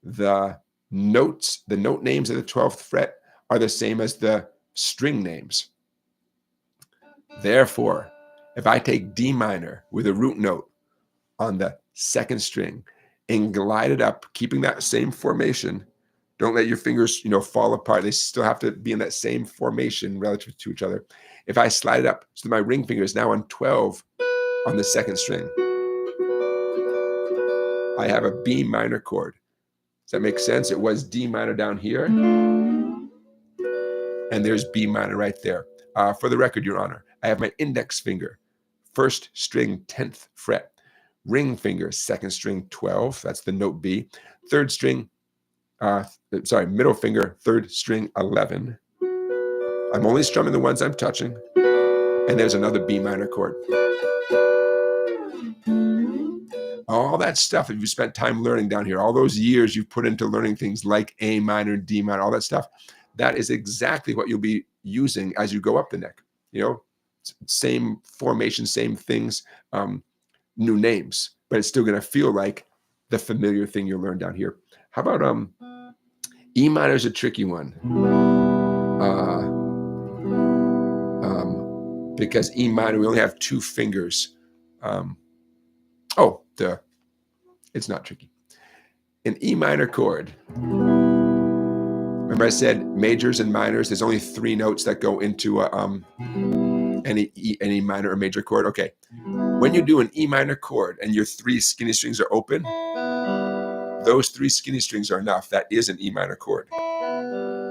the note names of the 12th fret are the same as the string names. Therefore, if I take D minor with a root note on the 2nd string and glide it up, keeping that same formation, don't let your fingers, fall apart. They still have to be in that same formation relative to each other. If I slide it up, so my ring finger is now on 12 on the 2nd string. I have a B minor chord. Does that make sense? It was D minor down here, and there's B minor right there. For the record, Your Honor, I have my index finger, first string, 10th fret, ring finger, second string, 12, that's the note B, third string, middle finger, third string, 11. I'm only strumming the ones I'm touching, and there's another B minor chord. All that stuff that you spent time learning down here, all those years you've put into learning things like A minor, D minor, all that stuff, that is exactly what you'll be using as you go up the neck. You know, same formation, same things, new names, but it's still going to feel like the familiar thing you learned down here. How about E minor is a tricky one, because E minor, we only have 2 fingers. It's not tricky. An E minor chord. Remember I said majors and minors, there's only 3 notes that go into any minor or major chord. Okay. When you do an E minor chord and your 3 skinny strings are open, those 3 skinny strings are enough. That is an E minor chord.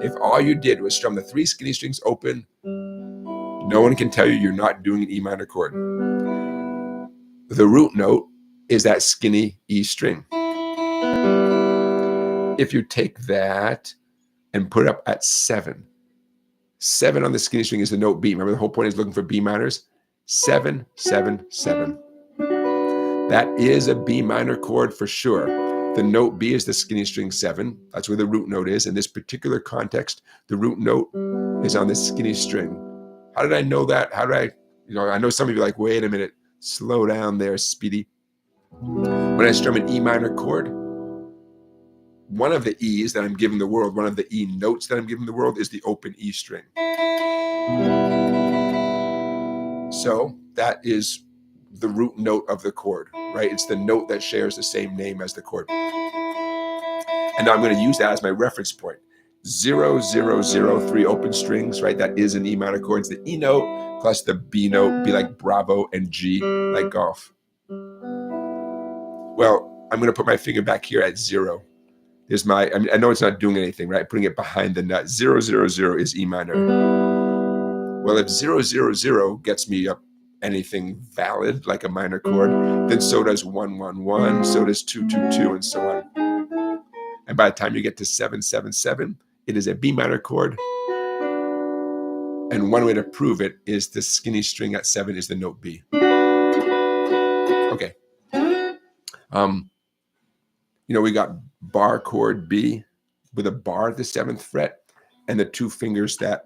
If all you did was strum the 3 skinny strings open, no one can tell you you're not doing an E minor chord. The root note is that skinny E string. If you take that and put it up at 7, 7 on the skinny string is the note B. Remember, the whole point is looking for B minors. 7, 7, 7. That is a B minor chord for sure. The note B is the skinny string 7. That's where the root note is. In this particular context, the root note is on the skinny string. How did I know that? How did I know some of you are like, wait a minute, slow down there, Speedy. When I strum an E minor chord, one of the E's that I'm giving the world, one of the E notes that I'm giving the world is the open E string. So that is the root note of the chord, right? It's the note that shares the same name as the chord. And now I'm going to use that as my reference point. 0, 0, 0, 3 open strings, right? That is an E minor chord. It's the E note plus the B note, be like Bravo, and G like golf. Well, I'm going to put my finger back here at 0. There's I know it's not doing anything, right? Putting it behind the nut. 0, 0, 0 is E minor. Well, if 0, 0, 0 gets me up anything valid, like a minor chord, then so does 1, 1, 1, so does 2, 2, 2, and so on. And by the time you get to 7, 7, 7, it is a B minor chord. And one way to prove it is the skinny string at 7 is the note B. Okay. We got bar chord B with a bar at the 7th fret and the 2 fingers that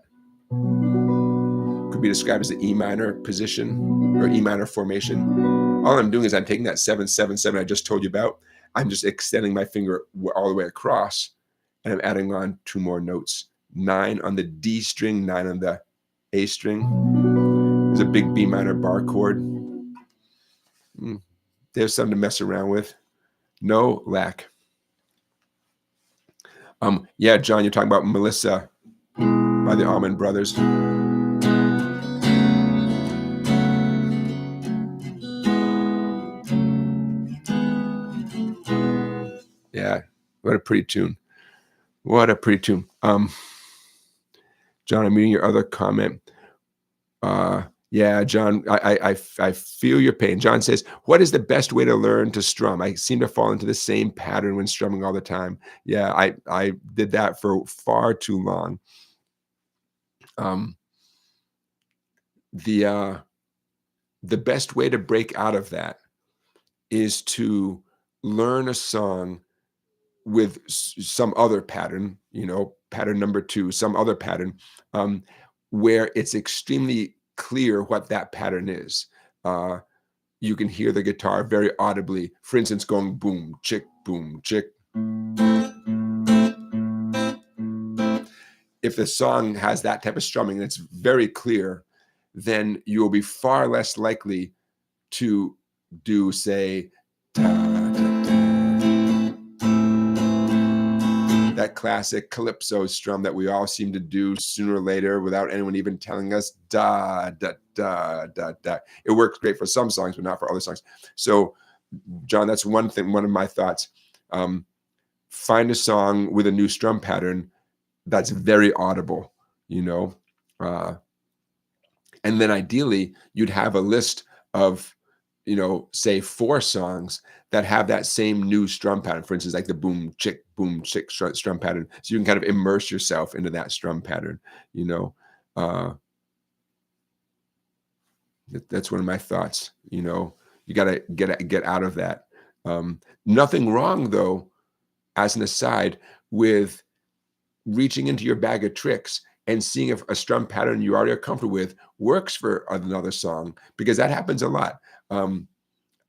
could be described as the E minor position or E minor formation. All I'm doing is I'm taking that 7, 7, 7 I just told you about. I'm just extending my finger all the way across, and I'm adding on 2 more notes. 9 on the D string, 9 on the A string. There's a big B minor bar chord. There's something to mess around with. No lack. Yeah, John, you're talking about Melissa by the Allman Brothers. Yeah, what a pretty tune. What a pretty tune. John, I'm reading your other comment. Yeah, John, I feel your pain. John says, what is the best way to learn to strum? I seem to fall into the same pattern when strumming all the time. Yeah, I did that for far too long. The best way to break out of that is to learn a song with some other pattern, pattern number 2, some other pattern, where it's extremely clear what that pattern is. You can hear the guitar very audibly, for instance, going boom, chick, boom, chick. If the song has that type of strumming and it's very clear, then you will be far less likely to do, say, that classic calypso strum that we all seem to do sooner or later without anyone even telling us, da, da, da, da, da. It works great for some songs, but not for other songs. So John, that's one thing, one of my thoughts. Find a song with a new strum pattern that's very audible, you know, and then ideally you'd have a list of, say 4 songs that have that same new strum pattern. For instance, like the boom chick strum pattern. So you can kind of immerse yourself into that strum pattern, you know. That's one of my thoughts. You got to get out of that. Nothing wrong though, as an aside, with reaching into your bag of tricks and seeing if a strum pattern you already are comfortable with works for another song, because that happens a lot.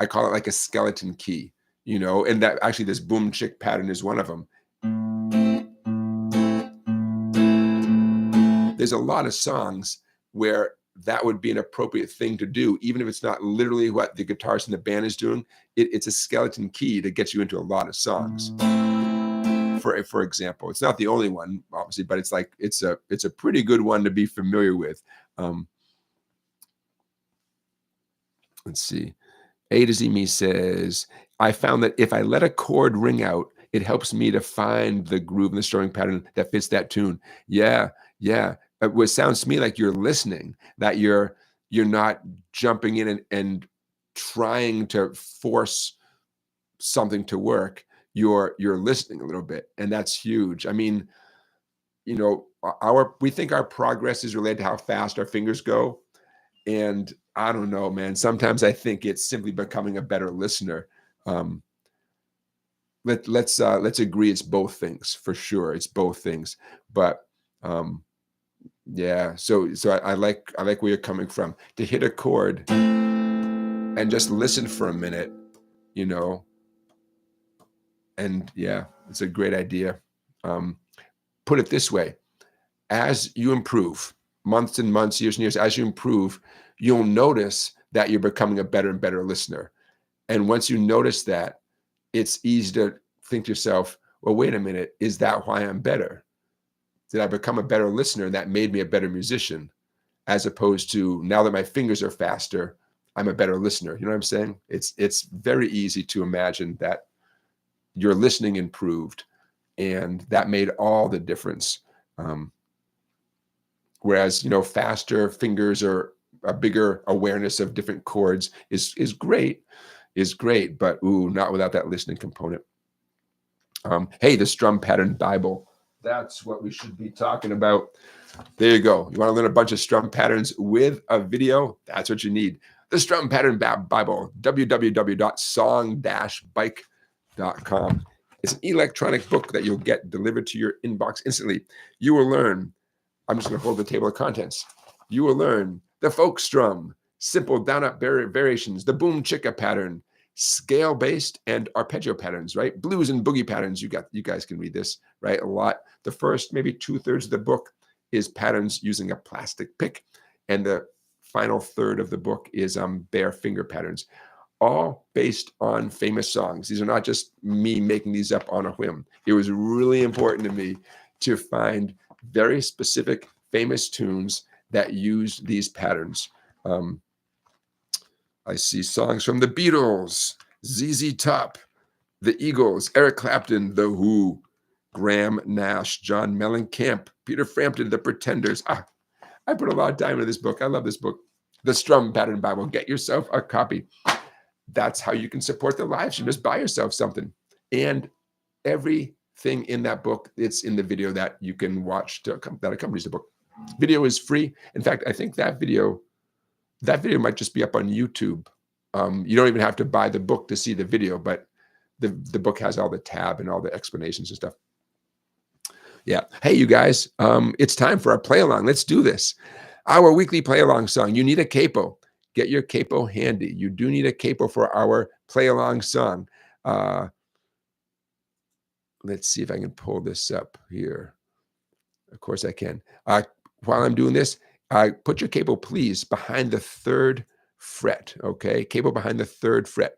I call it like a skeleton key, and that actually this boom chick pattern is one of them. There's a lot of songs where that would be an appropriate thing to do, even if it's not literally what the guitarist in the band is doing. It's a skeleton key that gets you into a lot of songs. For example, it's not the only one, obviously, but it's a pretty good one to be familiar with. Let's see. A to Z Me says, I found that if I let a chord ring out, it helps me to find the groove and the strumming pattern that fits that tune. Yeah. It sounds to me like you're listening, that you're not jumping in and trying to force something to work. You're listening a little bit, and that's huge. I mean, we think our progress is related to how fast our fingers go, and I don't know, man. Sometimes I think it's simply becoming a better listener. Let's agree it's both things for sure. It's both things, but yeah. So I like where you're coming from. To hit a chord and just listen for a minute, and yeah, it's a great idea. Put it this way: as you improve, months and months, years and years, as you improve, you'll notice that you're becoming a better and better listener. And once you notice that, it's easy to think to yourself, well, wait a minute, is that why I'm better? Did I become a better listener and that made me a better musician? As opposed to, now that my fingers are faster, I'm a better listener. You know what I'm saying? It's very easy to imagine that your listening improved, and that made all the difference. Whereas, faster fingers or a bigger awareness of different chords is great, but not without that listening component. Hey, the Strum Pattern Bible. That's what we should be talking about. There you go. You want to learn a bunch of strum patterns with a video? That's what you need. The Strum Pattern Bible, www.song-bike.com. It's an electronic book that you'll get delivered to your inbox instantly. You will learn, I'm just going to hold the table of contents. You will learn the folk strum, simple down-up variations, the boom chicka pattern, scale-based and arpeggio patterns, right? Blues and boogie patterns. You guys can read this, right? A lot. The first maybe 2/3 of the book is patterns using a plastic pick, and the final third of the book is bare finger patterns, all based on famous songs. These are not just me making these up on a whim. It was really important to me to find very specific famous tunes that used these patterns. I see songs from the Beatles, ZZ Top, the Eagles, Eric Clapton, The Who, Graham Nash, John Mellencamp, Peter Frampton, The Pretenders. I put a lot of time into this book. I love this book. The Strum Pattern Bible. Get yourself a copy. That's how you can support the live stream. Just buy yourself something. And everything in that book, it's in the video that you can watch that accompanies the book. Video is free. In fact, I think that video might just be up on YouTube. You don't even have to buy the book to see the video, but the book has all the tab and all the explanations and stuff. Yeah. Hey, you guys, it's time for our play along. Let's do this. Our weekly play along song. You need a capo. Get your capo handy. You do need a capo for our play along song. Let's see if I can pull this up here. Of course I can. While I'm doing this, put your capo, please, behind the 3rd fret, okay? Capo behind the 3rd fret.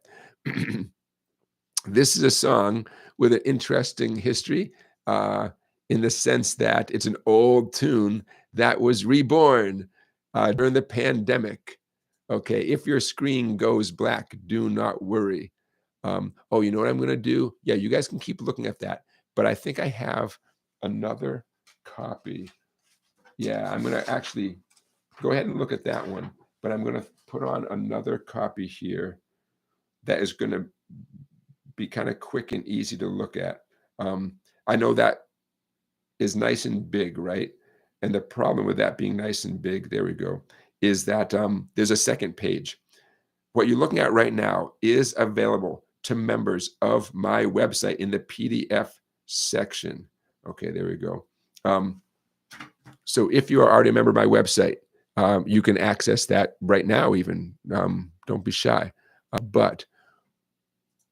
This is a song with an interesting history in the sense that it's an old tune that was reborn during the pandemic. Okay, if your screen goes black, do not worry. Oh, you know what I'm going to do? Yeah, you guys can keep looking at that. But I think I have another copy. Yeah, I'm going to actually go ahead and look at that one. But I'm going to put on another copy here that is going to be kind of quick and easy to look at. I know that is nice and big, right? And the problem with that being nice and big, there we go, is that there's a second page. What you're looking at right now is available to members of my website in the PDF section. Okay, there we go. So if you are already a member of my website, you can access that right now even. Don't be shy. But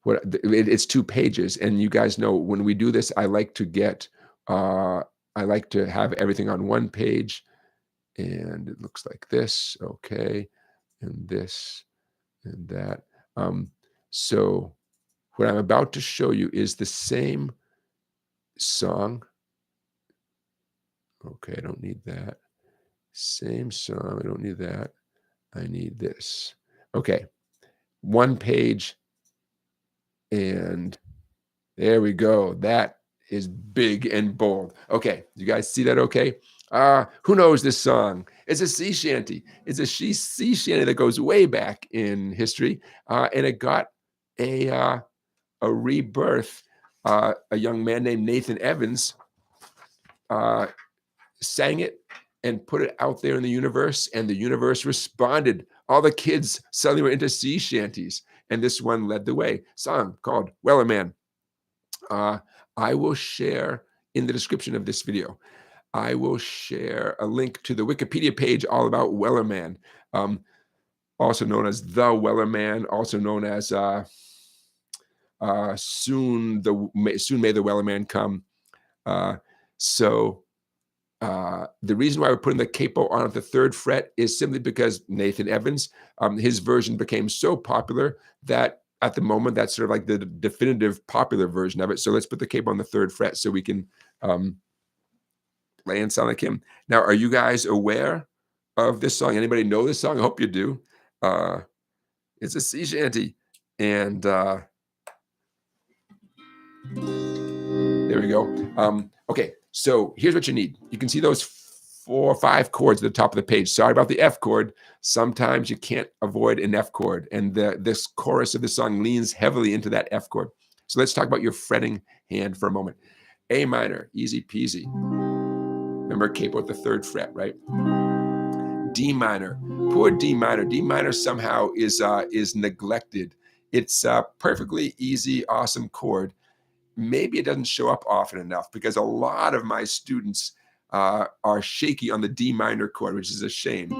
it's 2 pages, and you guys know when we do this, I like to have everything on one page, and it looks like this, okay, and this and that. So what I'm about to show you is the same song. Okay, I don't need that. Same song, I don't need that. I need this. Okay, 1 page, and there we go. That is big and bold. Okay, you guys see that okay? Who knows this song? It's a sea shanty. It's a sea shanty that goes way back in history, and it got a rebirth. A young man named Nathan Evans sang it and put it out there in the universe, and the universe responded. All the kids suddenly were into sea shanties, and this one led the way. Song called Wellerman. I will share in the description of this video, I will share a link to the Wikipedia page all about Wellerman, also known as the Wellerman, also known as soon may the Wellerman come. The reason why we're putting the capo on at the 3rd fret is simply because Nathan Evans, his version became so popular that at the moment, that's sort of like the definitive popular version of it. So let's put the capo on the 3rd fret so we can play and sound like him. Now, are you guys aware of this song? Anybody know this song? I hope you do. It's a sea shanty. And there we go. Okay, so here's what you need. You can see those 4 or 5 chords at the top of the page. Sorry about the F chord. Sometimes you can't avoid an F chord, and this chorus of the song leans heavily into that F chord. So let's talk about your fretting hand for a moment. A minor, easy peasy. Remember capo at the 3rd fret, right? D minor, poor D minor. D minor somehow is neglected. It's a perfectly easy, awesome chord. Maybe it doesn't show up often enough because a lot of my students are shaky on the D minor chord, which is a shame.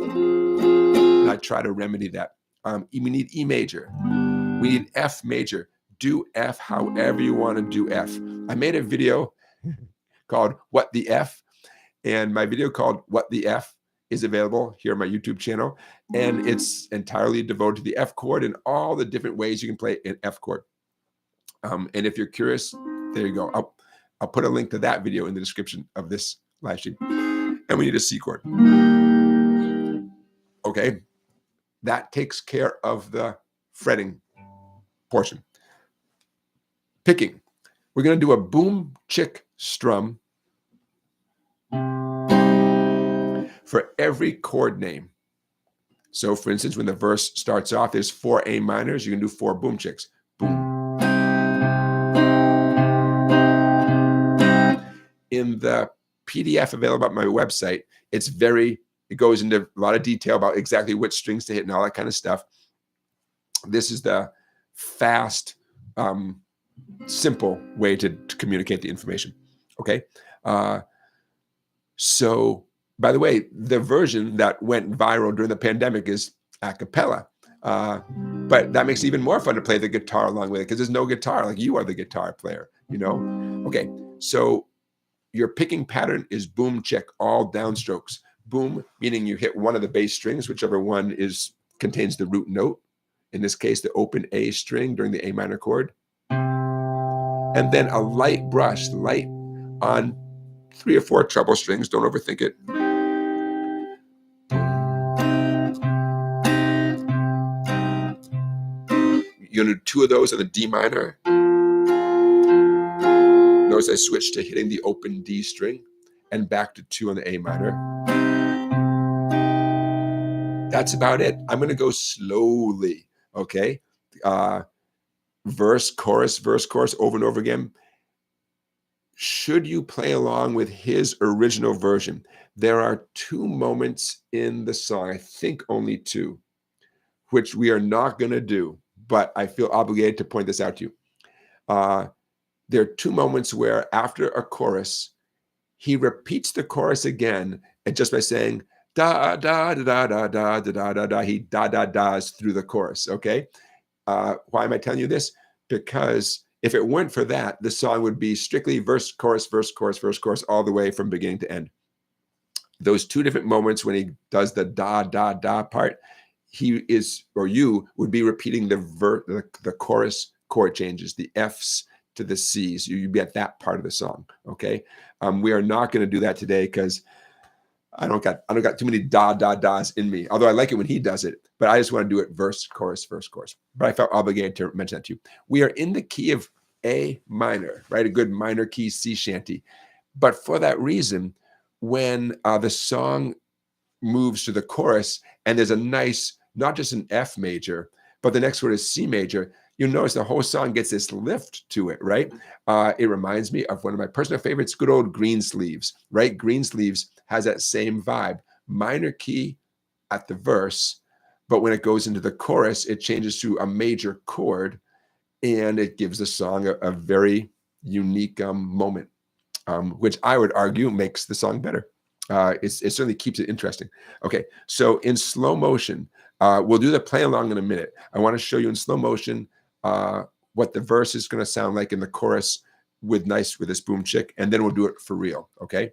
And I try to remedy that. We need E major. We need F major. Do F however you want to do F. I made a video called What the F, and my video called What the F is available here on my YouTube channel, and it's entirely devoted to the F chord and all the different ways you can play an F chord. And if you're curious, there you go. I'll put a link to that video in the description of this live stream. And we need a C chord. Okay, that takes care of the fretting portion. Picking. We're going to do a boom chick strum for every chord name. So for instance, when the verse starts off, there's 4 A minors. You can do 4 boom chicks. Boom. In the PDF available at my website, it goes into a lot of detail about exactly which strings to hit and all that kind of stuff. This is the fast, simple way to communicate the information. Okay. So, by the way, the version that went viral during the pandemic is a cappella. But that makes it even more fun to play the guitar along with it because there's no guitar. Like, you are the guitar player, you know? Okay, so your picking pattern is boom chick, all downstrokes. Boom, meaning you hit one of the bass strings, whichever one contains the root note. In this case, the open A string during the A minor chord. And then a light brush, light on 3 or 4 treble strings. Don't overthink it. You're going to do 2 of those on the D minor. Notice I switched to hitting the open D string and back to 2 on the A minor. That's about it. I'm going to go slowly, okay? Verse, chorus, over and over again. Should you play along with his original version, there are 2 moments in the song, I think only 2, which we are not going to do, but I feel obligated to point this out to you. There are 2 moments where after a chorus, he repeats the chorus again, and just by saying da da da da da da da da da, he da-da-das through the chorus, okay? Why am I telling you this? Because if it weren't for that, the song would be strictly verse, chorus, verse, chorus, all the way from beginning to end. Those 2 different moments when he does the da da da part, he is, or you would be repeating the chorus chord changes, the F's to the C's. You'd be at that part of the song. Okay, we are not going to do that today because I don't got too many da da das in me. Although I like it when he does it, but I just want to do it verse, chorus. But I felt obligated to mention that to you. We are in the key of A minor, right? A good minor key sea shanty. But for that reason, when the song moves to the chorus and there's a nice, not just an F major, but the next word is C major, you'll notice the whole song gets this lift to it, right? It reminds me of one of my personal favorites, good old Greensleeves, right? Greensleeves has that same vibe. Minor key at the verse, but when it goes into the chorus, it changes to a major chord, and it gives the song a very unique moment, which I would argue makes the song better. It certainly keeps it interesting. Okay, so in slow motion, we'll do the play along in a minute. I want to show you in slow motion what the verse is going to sound like in the chorus with this boom chick, and then we'll do it for real. Okay.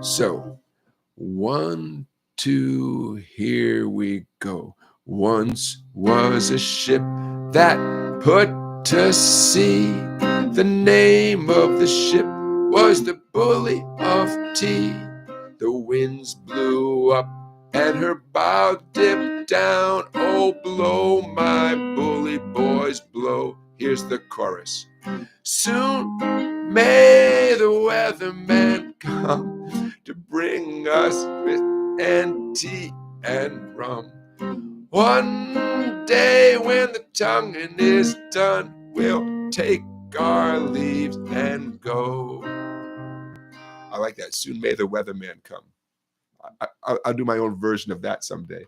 So 1, 2, here we go. Once was a ship that put to sea. The name of the ship was the Bully of Tea. The winds blew up and her bow dipped down. Oh, blow, my bully boys, blow. Here's the chorus. Soon may the weatherman come to bring us wit and tea and rum. One day when the tonguing is done, we'll take our leaves and go. I like that. Soon may the weatherman come. I'll do my own version of that someday.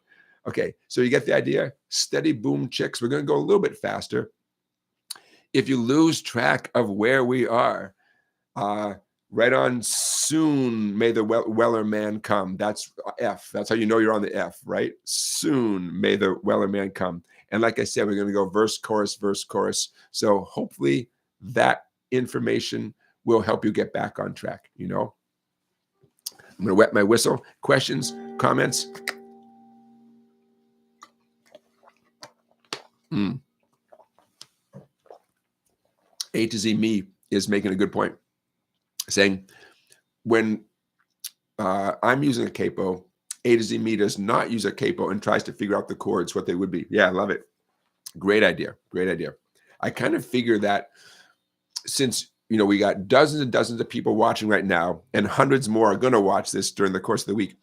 Okay, so you get the idea? Steady boom chicks. We're going to go a little bit faster. If you lose track of where we are, right on soon may the Weller man come. That's F. That's how you know you're on the F, right? Soon may the Weller man come. And like I said, we're going to go verse, chorus. So hopefully that information will help you get back on track, you know? I'm going to wet my whistle. Questions, comments? A to Z Me is making a good point, saying when I'm using a capo, A to Z Me does not use a capo and tries to figure out the chords, what they would be. Yeah, I love it. Great idea. I kind of figure that since, you know, we got dozens and dozens of people watching right now, and hundreds more are going to watch this during the course of the week.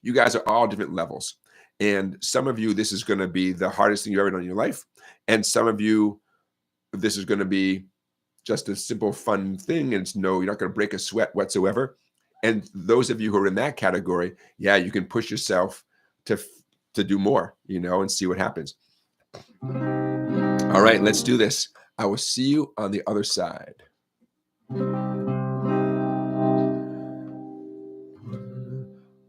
You guys are all different levels. And some of you, this is going to be the hardest thing you've ever done in your life. And some of you, this is going to be just a simple, fun thing. And you're not going to break a sweat whatsoever. And those of you who are in that category, yeah, you can push yourself to do more, you know, and see what happens. All right, let's do this. I will see you on the other side.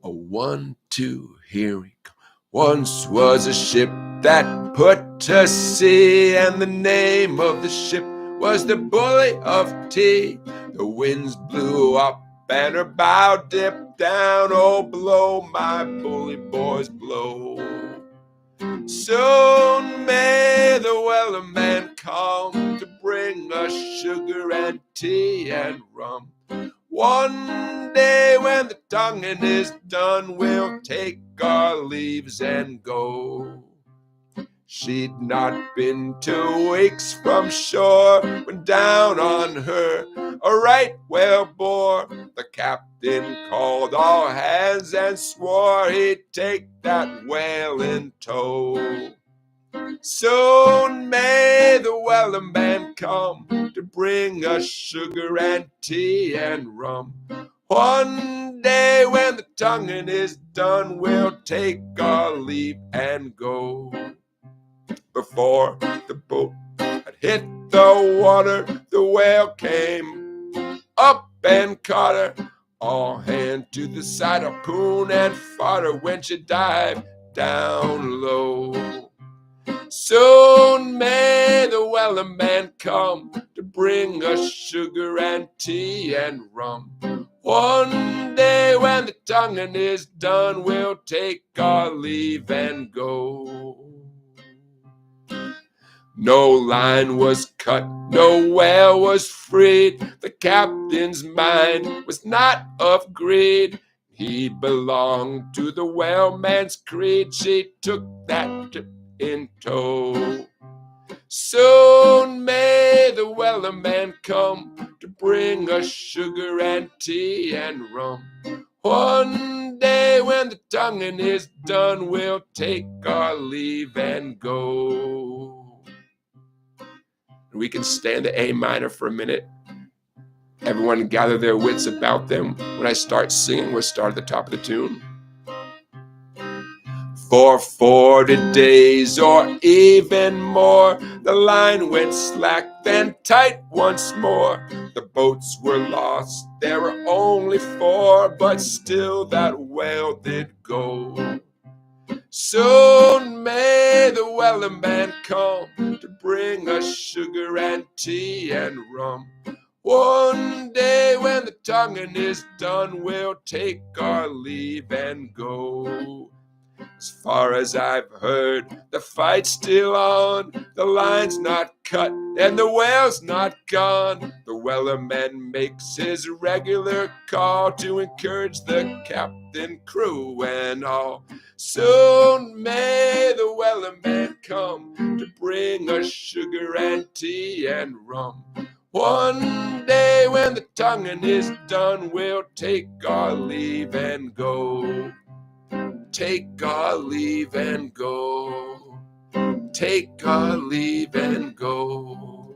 1, 2, here we go. Once was a ship that put to sea, and the name of the ship was the Bully of Tea. The winds blew up and her bow dipped down. Oh, blow, my bully boys, blow. Soon may the Wellerman come to bring us sugar and tea and rum. One day when the tonguing is done, we'll take our leaves and go. She'd not been 2 weeks from shore when down on her a right whale bore. The captain called all hands and swore he'd take that whale in tow. Soon may the wellerman come to bring us sugar and tea and rum. One day when the tonguing is done, we'll take our leave and go. Before the boat had hit the water, the whale came up and caught her. All hand to the side, harpoon and fodder when she dived down low. Soon may the wellerman come to bring us sugar and tea and rum. One day when the tonguing is done, we'll take our leave and go. No line was cut, no whale was freed. The captain's mind was not of greed. He belonged to the whaleman's creed. She took that trip in tow. Soon may the wellerman come to bring us sugar and tea and rum. One day when the tonguing is done, we'll take our leave and go. We can stay in the A minor for a minute. Everyone gather their wits about them. When I start singing, we'll start at the top of the tune. For 40 days or even more, the line went slack, then tight once more. The boats were lost, there were only 4, but still that whale did go. Soon may the wellerman come to bring us sugar and tea and rum. One day when the tonguing is done, we'll take our leave and go. As far as I've heard, the fight's still on. The line's not cut and the whale's not gone. The wellerman makes his regular call to encourage the captain, crew, and all. Soon may the wellerman come to bring us sugar and tea and rum. One day when the tonguing is done, we'll take our leave and go. Take our leave and go. Take our leave and go.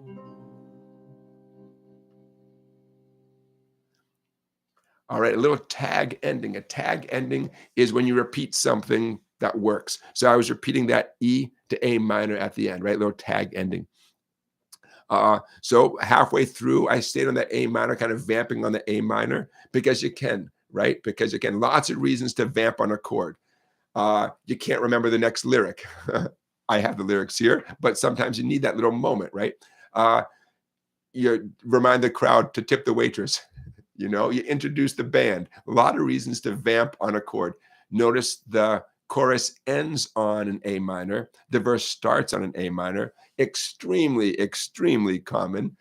All right, a little tag ending. A tag ending is when you repeat something that works. So I was repeating that E to A minor at the end, right? A little tag ending. So halfway through, I stayed on that A minor, kind of vamping on the A minor, because you can, right? Because you can. Lots of reasons to vamp on a chord. You can't remember the next lyric. I have the lyrics here, but sometimes you need that little moment, right? You remind the crowd to tip the waitress. You know, you introduce the band. A lot of reasons to vamp on a chord. Notice the chorus ends on an A minor. The verse starts on an A minor. Extremely, extremely common.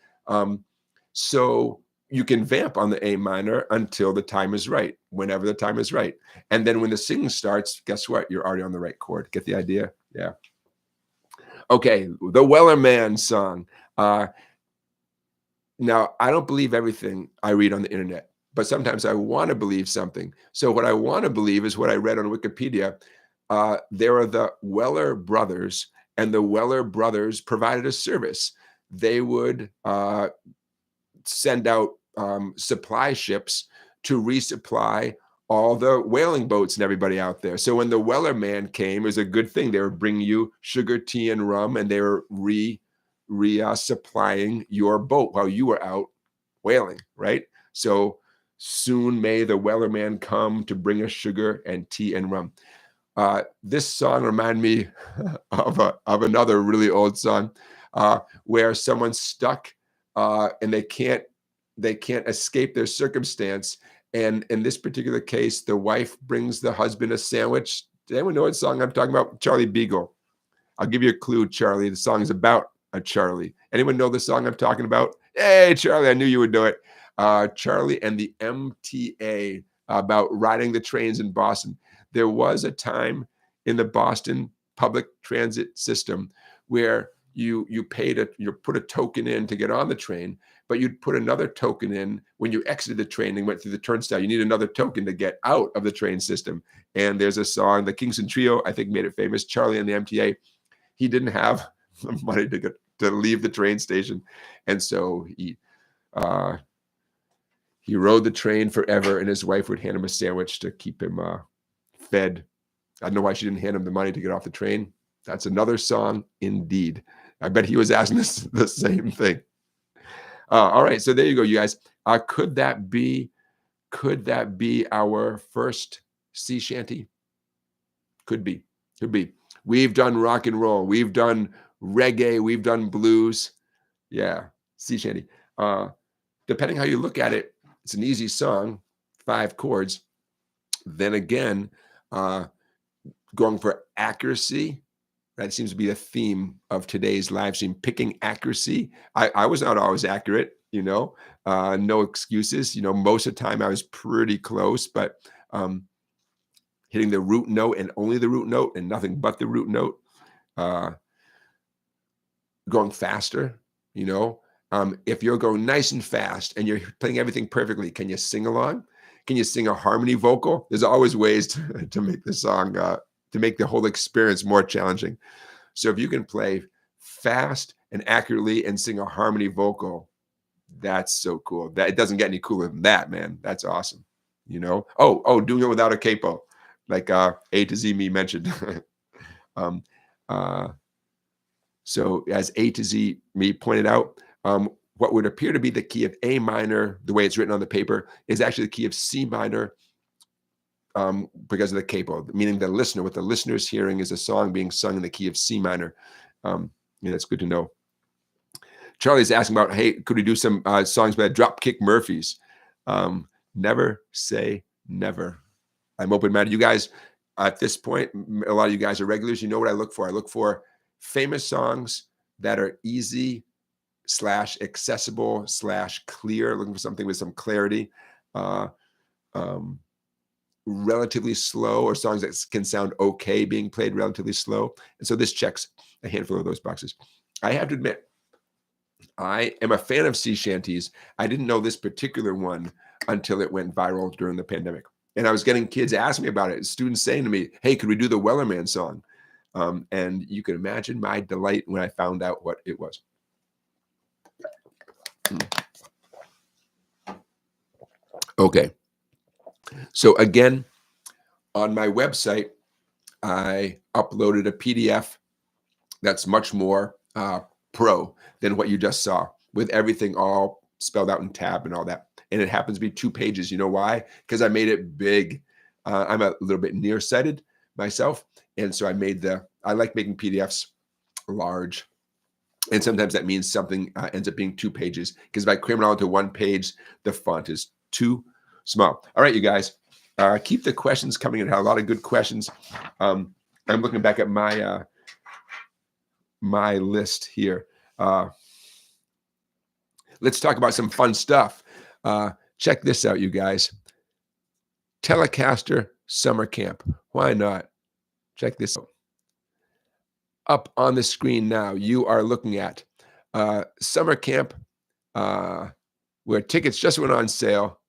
So you can vamp on the A minor until the time is right, whenever the time is right. And then when the singing starts, guess what? You're already on the right chord. Get the idea? Yeah. Okay, the Wellerman song. Now, I don't believe everything I read on the internet, but sometimes I want to believe something. So what I want to believe is what I read on Wikipedia. There are the Weller brothers, and the Weller brothers provided a service. They would send out supply ships to resupply all the whaling boats and everybody out there. So when the Weller man came, it was a good thing. They were bringing you sugar, tea, and rum, and they were supplying your boat while you were out whaling, right? So soon may the Weller man come to bring us sugar and tea and rum. This song reminded me of another really old song where someone's stuck and they can't escape their circumstance. And in this particular case, the wife brings the husband a sandwich. Does anyone know what song I'm talking about? Charlie Beagle. I'll give you a clue, Charlie. The song is about a Charlie. Anyone know the song I'm talking about? Hey, Charlie, I knew you would know it. Charlie and the MTA, about riding the trains in Boston. There was a time in the Boston public transit system where you put a token in to get on the train, but you'd put another token in when you exited the train and went through the turnstile. You need another token to get out of the train system. And there's a song, the Kingston Trio, I think, made it famous. Charlie and the MTA. He didn't have the money to leave the train station, and so he rode the train forever, and his wife would hand him a sandwich to keep him fed. I don't know why she didn't hand him the money to get off the train. That's another song indeed. I bet he was asking this the same thing. All right, so there you go, you guys. Could that be our first sea shanty? Could be. We've done rock and roll. We've done reggae. We've done blues. Yeah, sea shanty. Depending how you look at it, it's an easy song, 5 chords. Then again, going for accuracy, that seems to be the theme of today's live stream, picking accuracy. I was not always accurate, no excuses. Most of the time I was pretty close, but hitting the root note and only the root note and nothing but the root note, going faster, if you're going nice and fast and you're playing everything perfectly, can you sing along? Can you sing a harmony vocal? There's always ways to make the song, to make the whole experience more challenging. So if you can play fast and accurately and sing a harmony vocal, that's so cool. That it doesn't get any cooler than that, man. That's awesome. Doing it without a capo, like A to Z me mentioned. So as A to Z me pointed out, what would appear to be the key of A minor, the way it's written on the paper, is actually the key of C minor, because of the capo, meaning what the listener's hearing is a song being sung in the key of C minor. That's good to know. Charlie's asking about, hey, could we do some songs by Dropkick Murphys? Never say never. I'm open-minded. You guys, at this point, a lot of you guys are regulars. You know what I look for. I look for famous songs that are easy / accessible / clear, looking for something with some clarity, relatively slow, or songs that can sound okay being played relatively slow. And so this checks a handful of those boxes. I have to admit, I am a fan of sea shanties. I didn't know this particular one until it went viral during the pandemic. And I was getting kids asking me about it, students saying to me, hey, could we do the Wellerman song? And you can imagine my delight when I found out what it was. Okay. So again, on my website, I uploaded a PDF that's much more pro than what you just saw, with everything all spelled out in tab and all that. And it happens to be 2 pages. You know why? Because I made it big. I'm a little bit nearsighted myself. And so I like making PDFs large. And sometimes that means something ends up being 2 pages, because if I cram it all into 1 page, the font is too small. All right, you guys, keep the questions coming in. I had a lot of good questions. I'm looking back at my my list here. Let's talk about some fun stuff. Check this out, you guys. Telecaster Summer Camp. Why not? Check this out. Up on the screen now, you are looking at Summer Camp, where tickets just went on sale.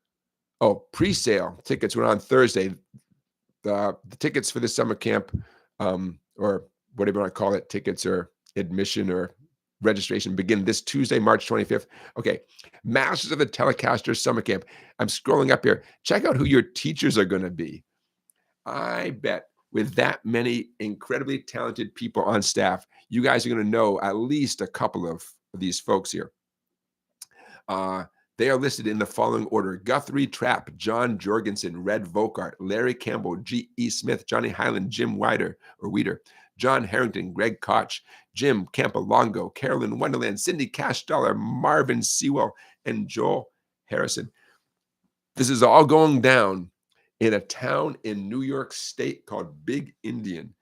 Oh, pre-sale tickets went on Thursday. The tickets for the summer camp, or whatever you want to call it, tickets or admission or registration, begin this Tuesday, March 25th. Okay, Masters of the Telecaster Summer Camp. I'm scrolling up here. Check out who your teachers are going to be. I bet with that many incredibly talented people on staff, you guys are going to know at least a couple of these folks here. They are listed in the following order: Guthrie Trapp, John Jorgensen, Red Vokart, Larry Campbell, G.E. Smith, Johnny Hyland, Jim Weeder, John Harrington, Greg Koch, Jim Campolongo, Carolyn Wonderland, Cindy Cashdollar, Marvin Sewell, and Joel Harrison. This is all going down in a town in New York State called Big Indian,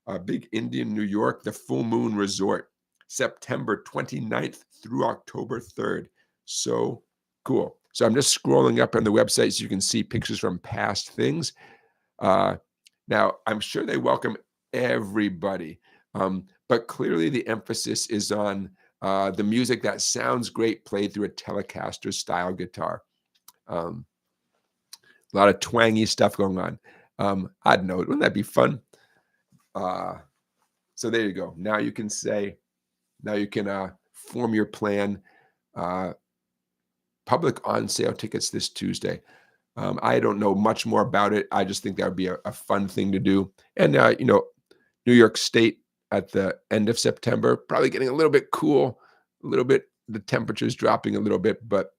New York, the Full Moon Resort, September 29th through October 3rd. So cool. So I'm just scrolling up on the website so you can see pictures from past things. Now, I'm sure they welcome everybody. But clearly the emphasis is on the music that sounds great played through a Telecaster style guitar. Um, a lot of twangy stuff going on. I don't know. Wouldn't that be fun? So there you go. Now you can say, now you can form your plan. Uh, Public on sale tickets this Tuesday. I don't know much more about it. I just think that would be a fun thing to do. And, New York State at the end of September, probably getting a little bit cool, a little bit, the temperature's dropping a little bit, but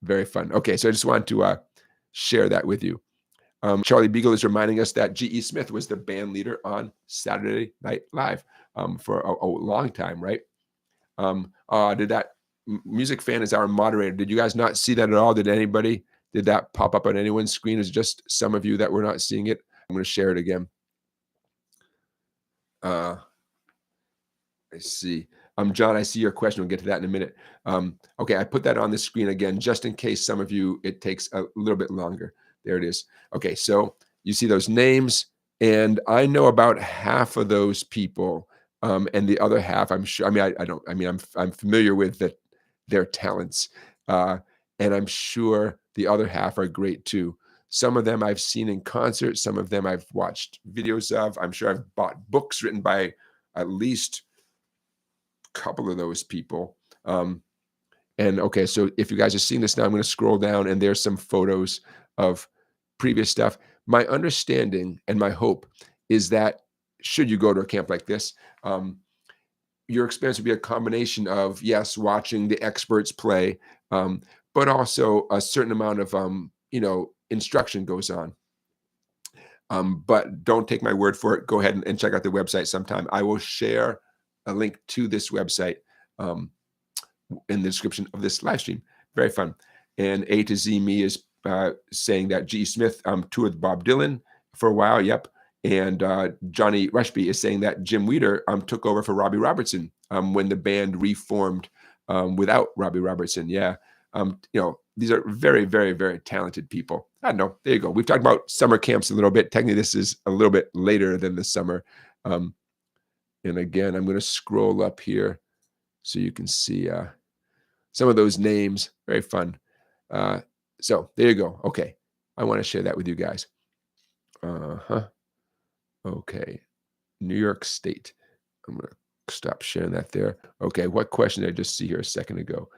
very fun. Okay, so I just wanted to share that with you. Charlie Beagle is reminding us that G.E. Smith was the band leader on Saturday Night Live for a long time, right? Did that music fan is our moderator? Did you guys not see that at all? Did that pop up on anyone's screen? Is just some of you that were not seeing it? I'm going to share it again. I see. John, I see your question. We'll get to that in a minute. Okay, I put that on the screen again, just in case some of you, it takes a little bit longer. There it is. Okay, so you see those names, and I know about half of those people, and the other half, I'm sure. I mean, I don't. I mean, I'm familiar with their talents, and I'm sure the other half are great too. Some of them I've seen in concert. Some of them I've watched videos of. I'm sure I've bought books written by at least a couple of those people. And okay, so if you guys are seeing this now, I'm going to scroll down, and there's some photos of previous stuff. My understanding and my hope is that should you go to a camp like this, your experience would be a combination of, yes, watching the experts play, but also a certain amount of, instruction goes on. But don't take my word for it. Go ahead and check out the website sometime. I will share a link to this website in the description of this live stream. Very fun. And A to Z Me is saying that G.E. Smith toured with Bob Dylan for a while. Yep. And Johnny Rushby is saying that Jim Weeder took over for Robbie Robertson when the band reformed without Robbie Robertson. Yeah. These are very, very, very talented people. I don't know. There you go. We've talked about summer camps a little bit. Technically, this is a little bit later than the summer. And again, I'm going to scroll up here so you can see some of those names. Very fun. So there you go. Okay. I want to share that with you guys. Okay. New York State. I'm going to stop sharing that there. Okay. What question did I just see here a second ago?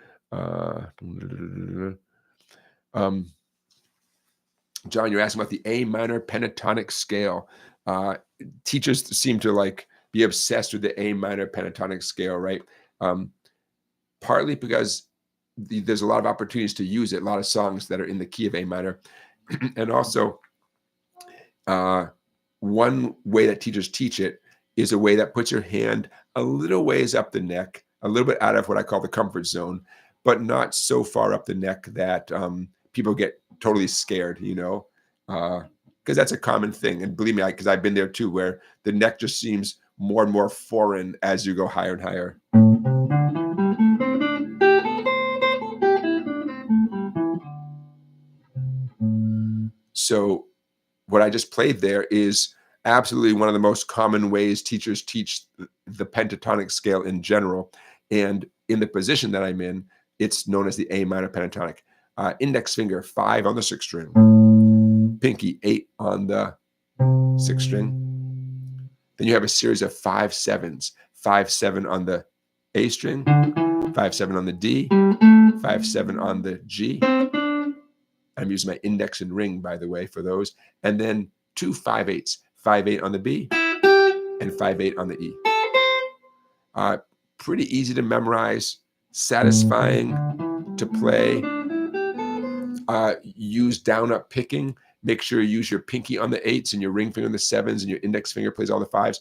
John, you're asking about the A minor pentatonic scale. Teachers seem to be obsessed with the A minor pentatonic scale, right? Partly because there's a lot of opportunities to use it, a lot of songs that are in the key of A minor. And also, one way that teachers teach it is a way that puts your hand a little ways up the neck, a little bit out of what I call the comfort zone, but not so far up the neck that people get totally scared, because that's a common thing. And believe me, because I've been there too, where the neck just seems more and more foreign as you go higher and higher. So what I just played there is absolutely one of the most common ways teachers teach the pentatonic scale in general. And in the position that I'm in, it's known as the A minor pentatonic. Index finger 5 on the 6th string, pinky 8 on the 6th string. Then you have a series of 5 7s, 5 7 on the A string, 5 7 on the D, 5 7 on the G. I'm using my index and ring, by the way, for those. And then 2 5 8s, 5 8 on the B and 5 8 on the E. Pretty easy to memorize, satisfying to play. Use down up picking. Make sure you use your pinky on the 8s and your ring finger on the 7s and your index finger plays all the 5s.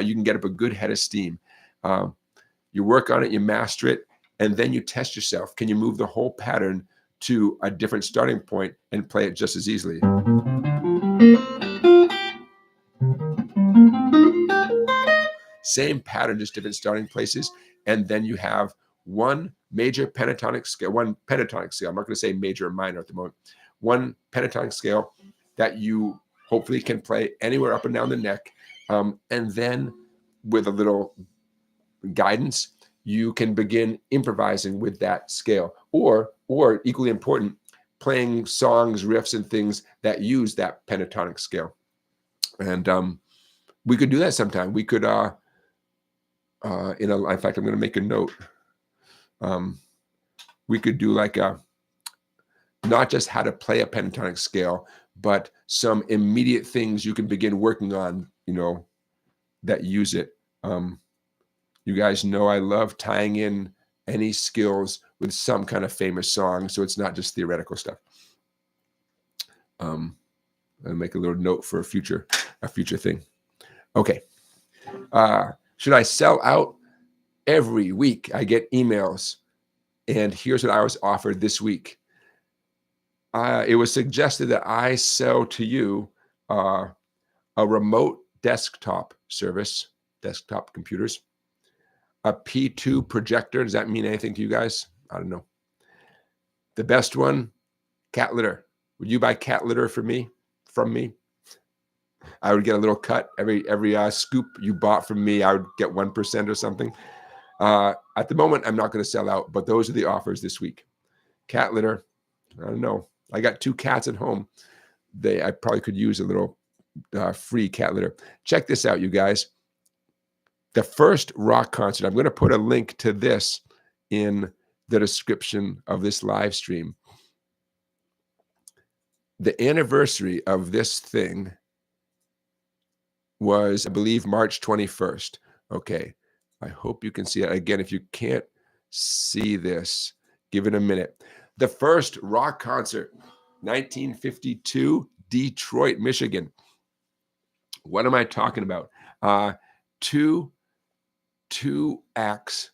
You can get up a good head of steam. You work on it, you master it, and then you test yourself. Can you move the whole pattern to a different starting point and play it just as easily? Same pattern, just different starting places. And then you have one major pentatonic scale, one pentatonic scale. I'm not going to say major or minor at the moment. One pentatonic scale that you hopefully can play anywhere up and down the neck. And then with a little guidance, you can begin improvising with that scale, or equally important, playing songs, riffs, and things that use that pentatonic scale. And we could do that sometime. We could, in fact, I'm going to make a note. We could do like not just how to play a pentatonic scale, but some immediate things you can begin working on, that use it. You guys know I love tying in any skills with some kind of famous song, so it's not just theoretical stuff. I'll make a little note for a future thing. Okay. Should I sell out? Every week I get emails, and here's what I was offered this week. It was suggested that I sell to you a remote desktop service, desktop computers, a P2 projector. Does that mean anything to you guys? I don't know. The best one, cat litter. Would you buy cat litter from me? I would get a little cut. Every scoop you bought from me, I would get 1% or something. At the moment, I'm not going to sell out, but those are the offers this week. Cat litter. I don't know. I got 2 cats at home. I probably could use a little free cat litter. Check this out, you guys. The first rock concert, I'm going to put a link to this in the description of this live stream. The anniversary of this thing was, I believe, March 21st. Okay. I hope you can see it. Again, if you can't see this, give it a minute. The first rock concert, 1952, Detroit, Michigan. What am I talking about? Two acts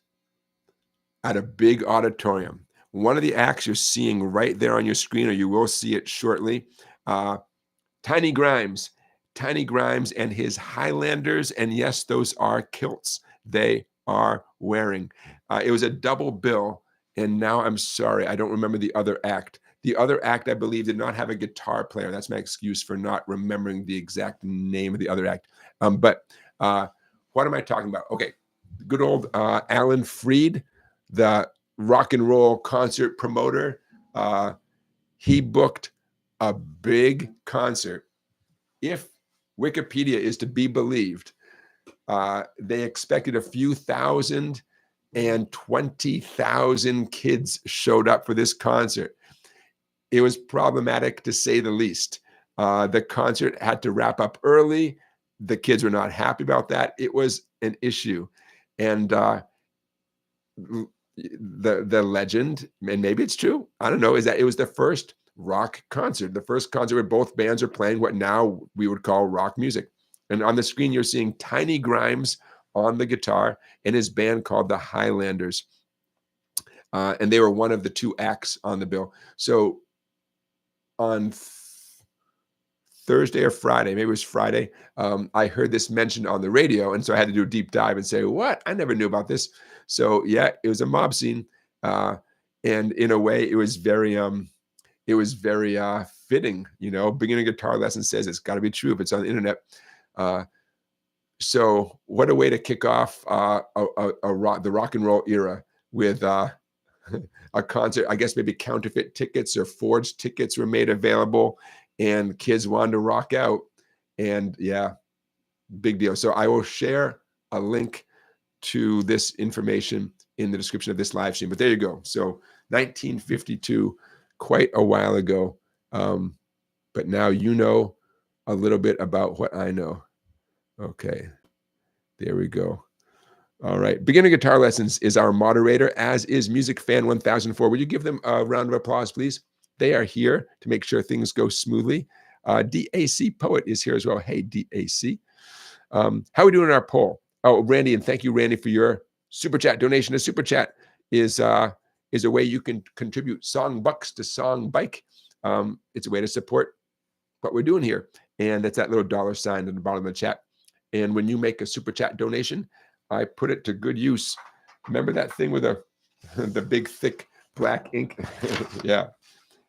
at a big auditorium. One of the acts you're seeing right there on your screen, or you will see it shortly. Tiny Grimes and his Highlanders. And yes, those are kilts they are wearing. It was a double bill. And now I'm sorry, I don't remember the other act. The other act, I believe, did not have a guitar player. That's my excuse for not remembering the exact name of the other act. But what am I talking about? Okay, good old Alan Freed, the rock and roll concert promoter. He booked a big concert. If Wikipedia is to be believed, they expected a few thousand, and 20,000 kids showed up for this concert. It was problematic, to say the least. The concert had to wrap up early. The kids were not happy about that. It was an issue. And the legend, and maybe it's true, I don't know, is that it was the first rock concert, the first concert where both bands are playing what now we would call rock music. And on the screen, you're seeing Tiny Grimes on the guitar and his band called the Highlanders. And they were one of the 2 acts on the bill. So on Thursday or Friday, maybe it was Friday, I heard this mentioned on the radio. And so I had to do a deep dive and say, what? I never knew about this. So yeah, it was a mob scene. And in a way, it was very fitting, beginning guitar lesson says it's got to be true if it's on the internet. So what a way to kick off the rock and roll era with a concert. I guess maybe counterfeit tickets or forged tickets were made available, and kids wanted to rock out. And yeah, big deal. So I will share a link to this information in the description of this live stream. But there you go. So 1952, quite a while ago. But now you know a little bit about what I know. Okay, there we go. All right, Beginner Guitar Lessons is our moderator, as is Music Fan 1004. Would you give them a round of applause, please? They are here to make sure things go smoothly. DAC Poet is here as well. Hey, DAC. How are we doing in our poll? Oh, Randy, and thank you, Randy, for your Super Chat donation. A Super Chat is a way you can contribute song bucks to Song Bike. It's a way to support what we're doing here. And that's that little $sign at the bottom of the chat. And when you make a Super Chat donation, I put it to good use. Remember that thing with the big, thick black ink? Yeah.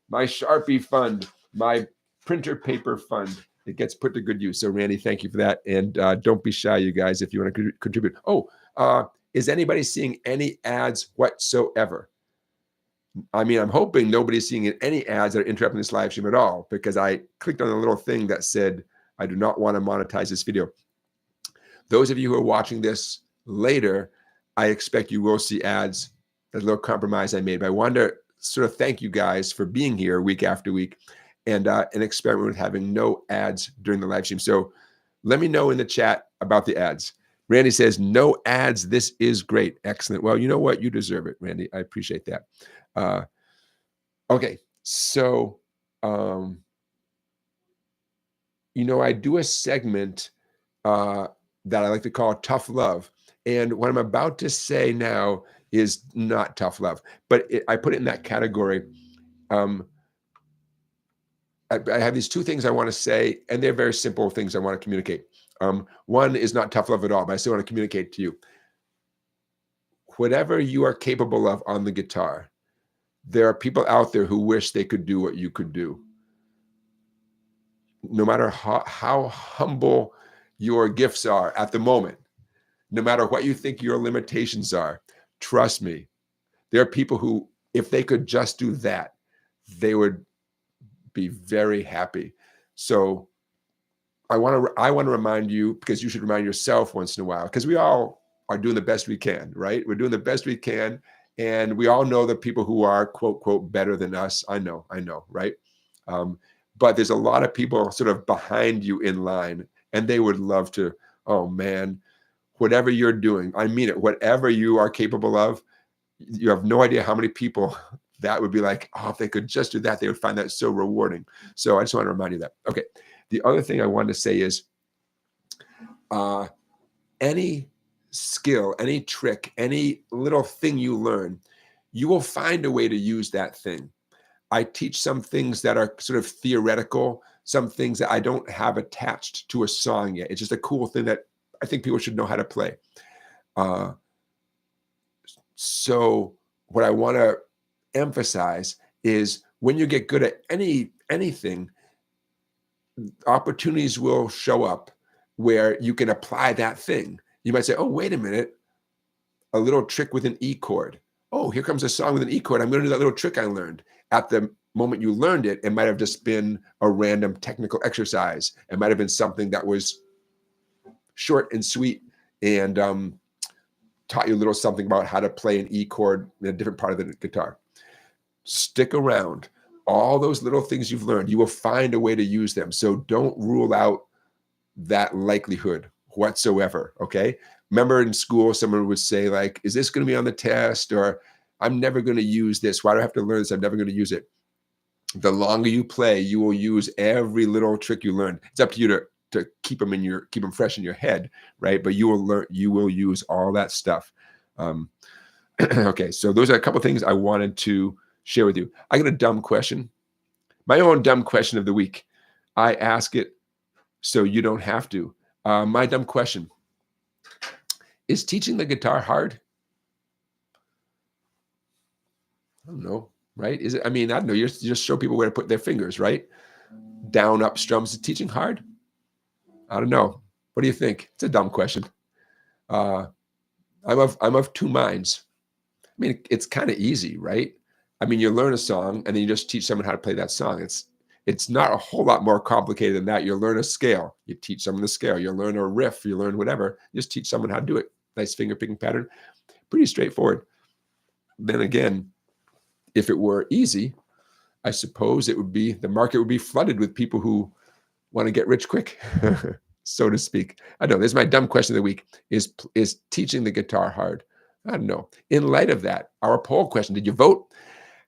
My Sharpie fund, my printer paper fund it gets put to good use. So Randy, thank you for that. And don't be shy, you guys, if you want to contribute. Oh, is anybody seeing any ads whatsoever? I mean, I'm hoping nobody's seeing any ads that are interrupting this live stream at all, because I clicked on a little thing that said, I do not want to monetize this video. Those of you who are watching this later, I expect you will see ads. That little compromise I made. But I wanted to sort of thank you guys for being here week after week, and an experiment with having no ads during the live stream. So let me know in the chat about the ads. Randy says, no ads. This is great. Excellent. Well, you know what? You deserve it, Randy. I appreciate that. Okay. So, you know, I do a segment that I like to call Tough Love. And what I'm about to say now is not tough love, but I put it in that category. I have these two things I want to say, and they're very simple things I want to communicate. One is not tough love at all, but I still want to communicate to you. Whatever you are capable of on the guitar, there are people out there who wish they could do what you could do. No matter how humble your gifts are at the moment, no matter what you think your limitations are, trust me, there are people who, if they could just do that, they would be very happy. So I want to remind you, because you should remind yourself once in a while, because we all are doing the best we can, right? We're doing the best we can. And we all know the people who are, quote, quote, better than us. I know, right? But there's a lot of people sort of behind you in line, and they would love to, oh man, whatever you're doing, I mean it, whatever you are capable of, you have no idea how many people that would be like, oh, if they could just do that, they would find that so rewarding. So I just want to remind you that. Okay. The other thing I wanted to say is any skill, any trick, any little thing you learn, you will find a way to use that thing. I teach some things that are sort of theoretical, some things that I don't have attached to a song yet. It's just a cool thing that I think people should know how to play. So what I want to emphasize is when you get good at anything, opportunities will show up where you can apply that thing. You might say, oh, wait a minute, a little trick with an E chord. Oh, here comes a song with an E chord. I'm going to do that little trick I learned. At the moment you learned it, it might have just been a random technical exercise. It might have been something that was short and sweet and taught you a little something about how to play an E chord in a different part of the guitar. Stick around. All those little things you've learned, you will find a way to use them. So don't rule out that likelihood whatsoever, okay? Remember in school, someone would say like, is this going to be on the test? Or I'm never going to use this. Why do I have to learn this? I'm never going to use it. The longer you play, you will use every little trick you learn. It's up to you to keep them fresh in your head, right? But you will use all that stuff. Okay, so those are a couple things I wanted to share with you. I got a dumb question, my own dumb question of the week. I ask it so you don't have to. My dumb question: is teaching the guitar hard? I don't know, right? Is it? I mean, I don't know. You just show people where to put their fingers, right? Down, up strums. Is teaching hard? I don't know. What do you think? It's a dumb question. I'm of two minds. I mean, it's kind of easy, right? I mean, you learn a song and then you just teach someone how to play that song. It's not a whole lot more complicated than that. You learn a scale. You teach someone the scale. You learn a riff. You learn whatever. You just teach someone how to do it. Nice finger picking pattern. Pretty straightforward. Then again, if it were easy, I suppose the market would be flooded with people who want to get rich quick, so to speak. I don't know. This is my dumb question of the week. Is teaching the guitar hard? I don't know. In light of that, our poll question, did you vote?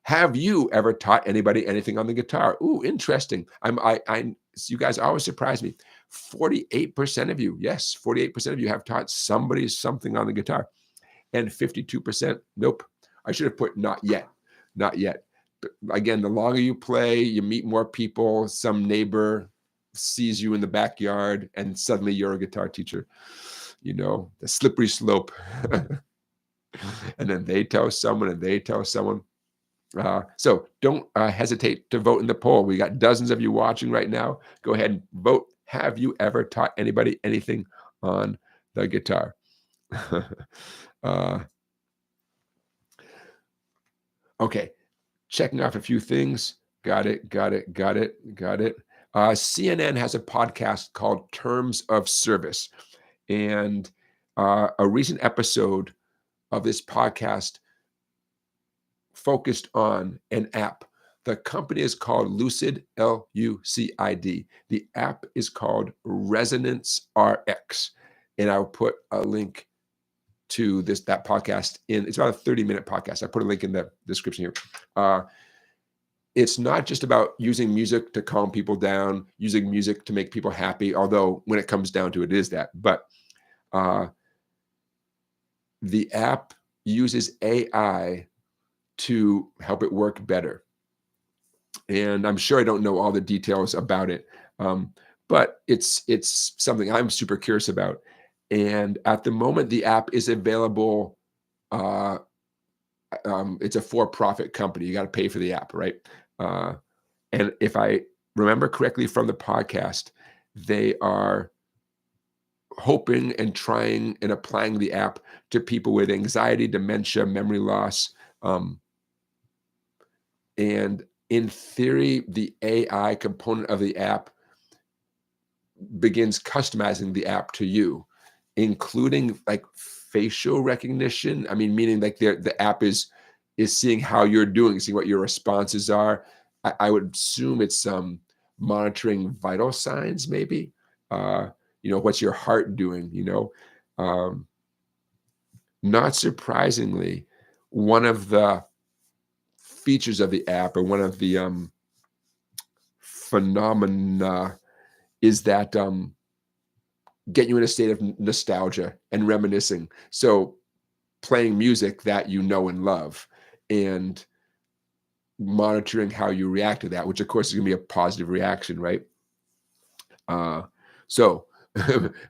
Have you ever taught anybody anything on the guitar? Ooh, interesting. You guys always surprise me. 48% of you, yes, 48% of you have taught somebody something on the guitar. And 52%, nope. I should have put not yet. Not yet. But again, the longer you play, you meet more people, some neighbor sees you in the backyard, and suddenly you're a guitar teacher. You know, the slippery slope. And then they tell someone, and they tell someone. So don't hesitate to vote in the poll. We got dozens of you watching right now. Go ahead and vote. Have you ever taught anybody anything on the guitar? uh, okay, checking off a few things. Got it. CNN has a podcast called Terms of Service. And a recent episode of this podcast focused on an app. The company is called Lucid, Lucid. The app is called Resonance RX. And I'll put a link to that podcast in. It's about a 30-minute podcast. I put a link in the description here. It's not just about using music to calm people down, using music to make people happy, although when it comes down to it, it is that. But the app uses AI to help it work better. And I'm sure I don't know all the details about it, but it's something I'm super curious about. And at the moment, the app is available. It's a for-profit company. You got to pay for the app, right? And if I remember correctly from the podcast, they are hoping and trying and applying the app to people with anxiety, dementia, memory loss. And in theory, the AI component of the app begins customizing the app to you, including like facial recognition. I mean, meaning like the app is seeing how you're doing, seeing what your responses are. I would assume it's monitoring vital signs, maybe. What's your heart doing? Not surprisingly, one of the features of the app, or one of the phenomena, is that get you in a state of nostalgia and reminiscing. So playing music that you know and love, and monitoring how you react to that, which of course is going to be a positive reaction, right? So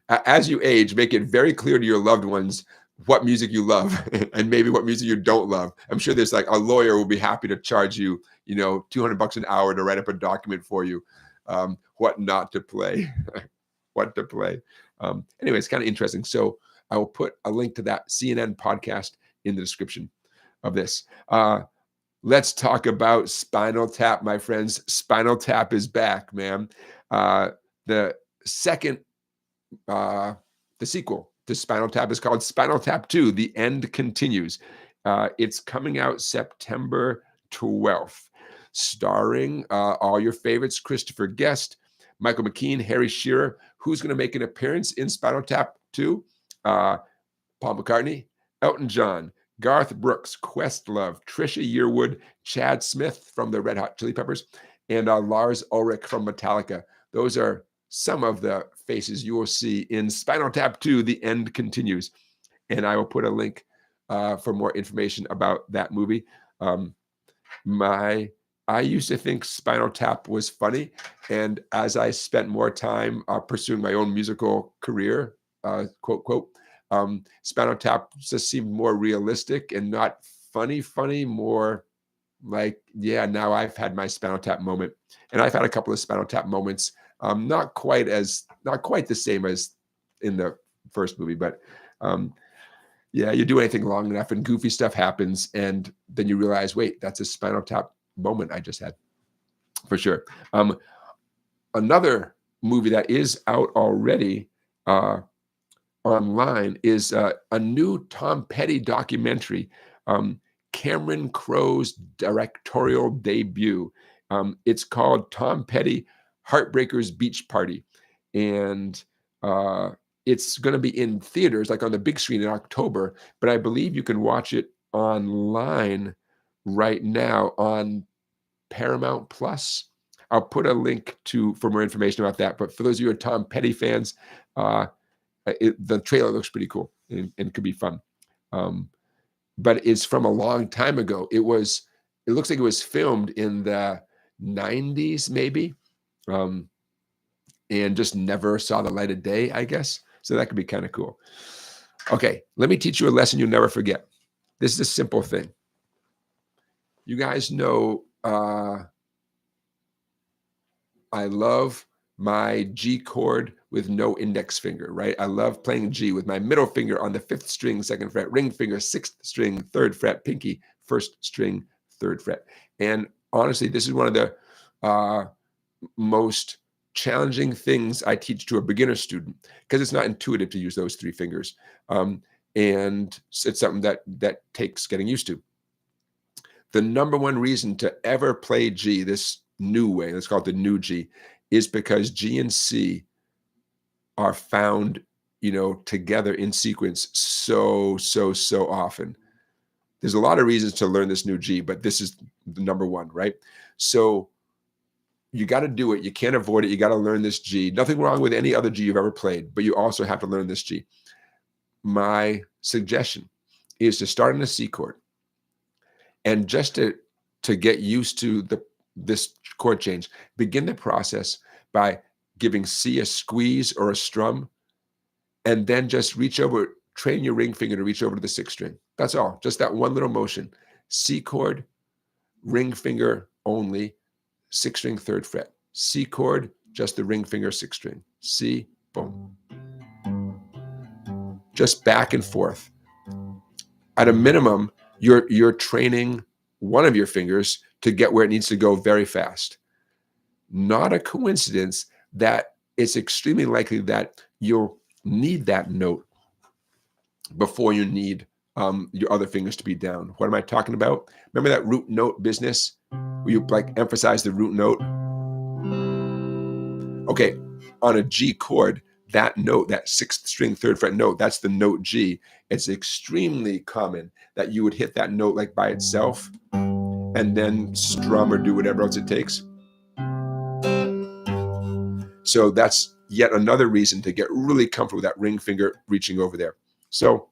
as you age, make it very clear to your loved ones what music you love and maybe what music you don't love. I'm sure there's like a lawyer will be happy to charge you, $200 an hour to write up a document for you, what not to play, what to play. Anyway, it's kind of interesting. So I will put a link to that CNN podcast in the description of this. Let's talk about Spinal Tap, my friends. Spinal Tap is back, man. The sequel to Spinal Tap is called Spinal Tap 2, The End Continues. It's coming out September 12th, starring all your favorites: Christopher Guest, Michael McKean, Harry Shearer. Who's going to make an appearance in Spinal Tap 2? Paul McCartney, Elton John, Garth Brooks, Questlove, Trisha Yearwood, Chad Smith from the Red Hot Chili Peppers, and Lars Ulrich from Metallica. Those are some of the faces you will see in Spinal Tap 2, The End Continues. And I will put a link for more information about that movie. I used to think Spinal Tap was funny. And as I spent more time pursuing my own musical career, quote, quote, Spinal Tap just seemed more realistic and not funny, more like, yeah, now I've had my Spinal Tap moment. And I've had a couple of Spinal Tap moments. Not quite the same as in the first movie, but yeah, you do anything long enough and goofy stuff happens, and then you realize, wait, that's a Spinal Tap moment I just had, for sure. Another movie that is out already online is a new Tom Petty documentary, Cameron Crowe's directorial debut. It's called Tom Petty: Heartbreakers Beach Party, and it's going to be in theaters, like on the big screen, in October, but I believe you can watch it online right now on Paramount Plus. I'll put a link for more information about that. But for those of you who are Tom Petty fans, the trailer looks pretty cool and could be fun. But it's from a long time ago. It looks like it was filmed in the 90s, maybe, and just never saw the light of day, I guess. So that could be kind of cool. Okay, let me teach you a lesson you'll never forget. This is a simple thing. You guys know I love my G chord with no index finger, right? I love playing G with my middle finger on the 5th string, 2nd fret, ring finger, 6th string, 3rd fret, pinky, 1st string, 3rd fret. And honestly, this is one of the most challenging things I teach to a beginner student because it's not intuitive to use those 3 fingers. And it's something that takes getting used to. The number one reason to ever play G this new way, let's call it the new G, is because G and C are found, together in sequence so often. There's a lot of reasons to learn this new G, but this is the number one, right? So you got to do it. You can't avoid it. You got to learn this G. Nothing wrong with any other G you've ever played, but you also have to learn this G. My suggestion is to start in a C chord. And just to get used to this chord change, begin the process by giving C a squeeze or a strum, and then just reach over, train your ring finger to reach over to the 6th string. That's all, just that one little motion. C chord, ring finger only, 6th string, 3rd fret. C chord, just the ring finger, 6th string. C, boom. Just back and forth. At a minimum, you're training one of your fingers to get where it needs to go very fast. Not a coincidence that it's extremely likely that you'll need that note before you need your other fingers to be down. What am I talking about? Remember that root note business where you emphasize the root note? Okay, on a G chord, that note, that 6th string, 3rd fret note, that's the note G. It's extremely common that you would hit that note by itself and then strum or do whatever else it takes. So that's yet another reason to get really comfortable with that ring finger reaching over there. So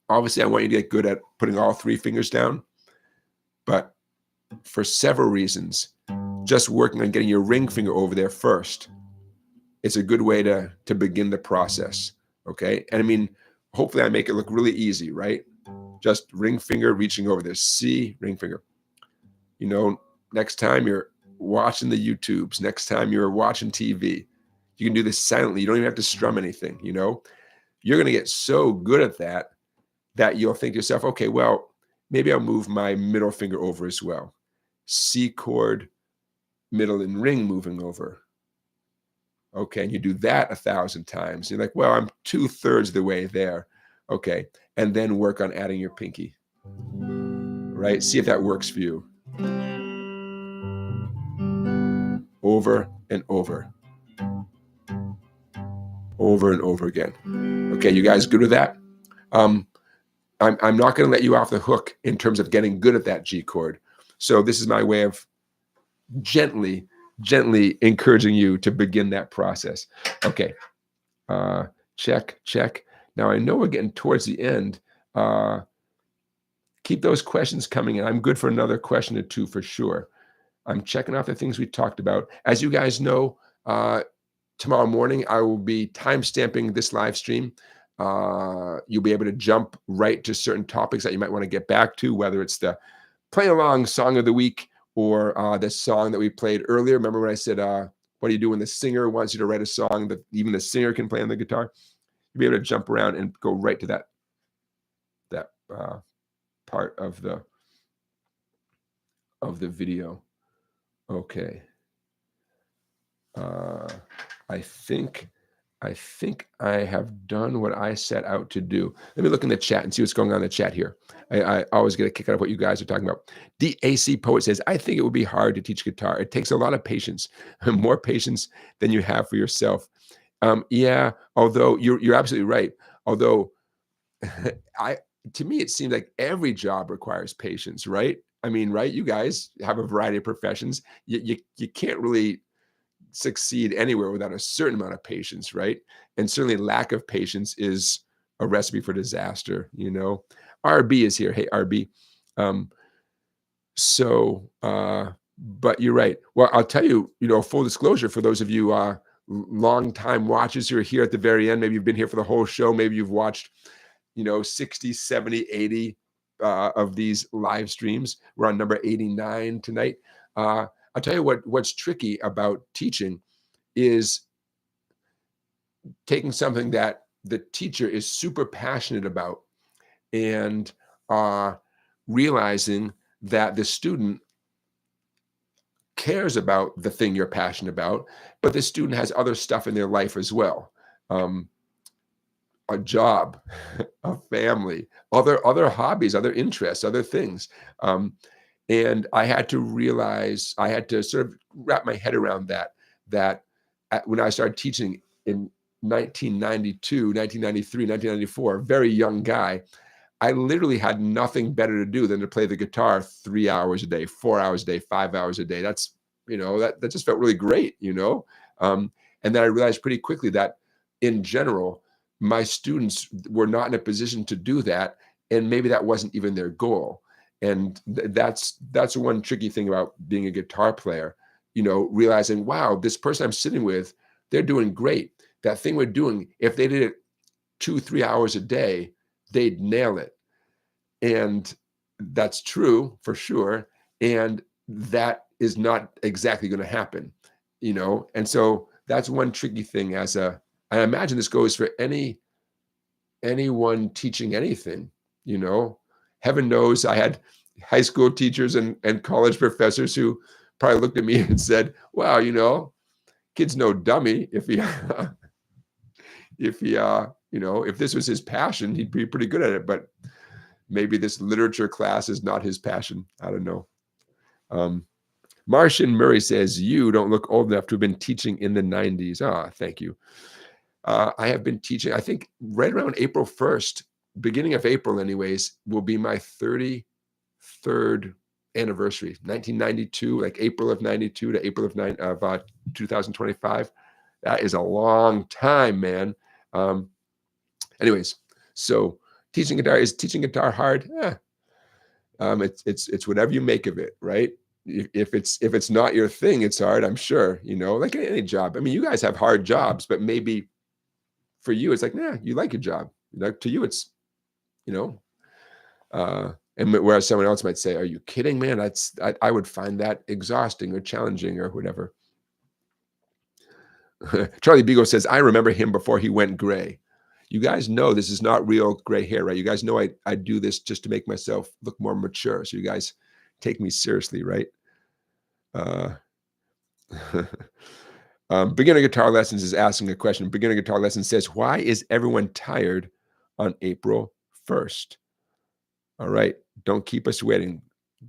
obviously I want you to get good at putting all 3 fingers down, but for several reasons, just working on getting your ring finger over there first, it's a good way to begin the process, okay? And I mean, hopefully I make it look really easy, right? Just ring finger reaching over there, C, ring finger. Next time you're watching the YouTubes, next time you're watching TV, you can do this silently. You don't even have to strum anything, You're going to get so good at that you'll think to yourself, okay, well, maybe I'll move my middle finger over as well. C chord, middle and ring moving over. Okay, and you do that 1,000 times. You're like, well, I'm 2/3 of the way there. Okay, and then work on adding your pinky, right? See if that works for you. Over and over. Over and over again. Okay, you guys good with that? I'm not going to let you off the hook in terms of getting good at that G chord. So this is my way of gently encouraging you to begin that process. Okay, check. Now I know we're getting towards the end. Keep those questions coming in. I'm good for another question or two for sure. I'm checking off the things we talked about. As you guys know, tomorrow morning I will be time-stamping this live stream. You'll be able to jump right to certain topics that you might want to get back to, whether it's the play along song of the week or the song that we played earlier. Remember when I said, what do you do when the singer wants you to write a song that even the singer can play on the guitar? You'll be able to jump around and go right to that part of the video. Okay. I think I have done what I set out to do. Let me look in the chat and see what's going on in the chat here. I always get a kick out of what you guys are talking about. DAC Poet says, I think it would be hard to teach guitar. It takes a lot of patience, more patience than you have for yourself. Yeah, although you're absolutely right. Although to me, it seems like every job requires patience, right? I mean, right? You guys have a variety of professions. You can't really succeed anywhere without a certain amount of patience, right? And certainly lack of patience is a recipe for disaster, RB is here. Hey, RB. But you're right. Well, I'll tell you, full disclosure for those of you long-time watchers who are here at the very end, maybe you've been here for the whole show, maybe you've watched 60, 70, 80 of these live streams. We're on number 89 tonight. I'll tell you what's tricky about teaching is taking something that the teacher is super passionate about and realizing that the student cares about the thing you're passionate about, but the student has other stuff in their life as well. A job, a family, other hobbies, other interests, other things. And I had to realize, I had to sort of wrap my head around that when I started teaching in 1992, 1993, 1994, a very young guy, I literally had nothing better to do than to play the guitar 3 hours a day, 4 hours a day, 5 hours a day. That's, that just felt really great, And then I realized pretty quickly that in general, my students were not in a position to do that. And maybe that wasn't even their goal. And that's one tricky thing about being a guitar player, realizing, wow, this person I'm sitting with, they're doing great. That thing we're doing, if they did it 2-3 hours a day, they'd nail it. And that's true for sure. And that is not exactly going to happen, And so that's one tricky thing I imagine this goes for anyone teaching anything, Heaven knows I had high school teachers and college professors who probably looked at me and said, wow, kid's no dummy. If this was his passion, he'd be pretty good at it. But maybe this literature class is not his passion. I don't know. Martian Murray says, you don't look old enough to have been teaching in the 90s. Thank you. I have been teaching, I think right around April 1st, beginning of April anyways, will be my 33rd anniversary, 1992, like April of 92 to April of 2025. That is a long time, man. Anyways, so teaching guitar hard? It's whatever you make of it, right? If it's not your thing, it's hard, I'm sure, like any job. I mean, you guys have hard jobs, but maybe for you, it's like, you like your job. Like to you, it's, and whereas someone else might say, are you kidding, man? I would find that exhausting or challenging or whatever. Charlie Beagle says, I remember him before he went gray. You guys know this is not real gray hair, right? You guys know I do this just to make myself look more mature. So you guys take me seriously, right? Beginner Guitar Lessons is asking a question. Beginner Guitar Lessons says, why is everyone tired on April 1st? All right, don't keep us waiting.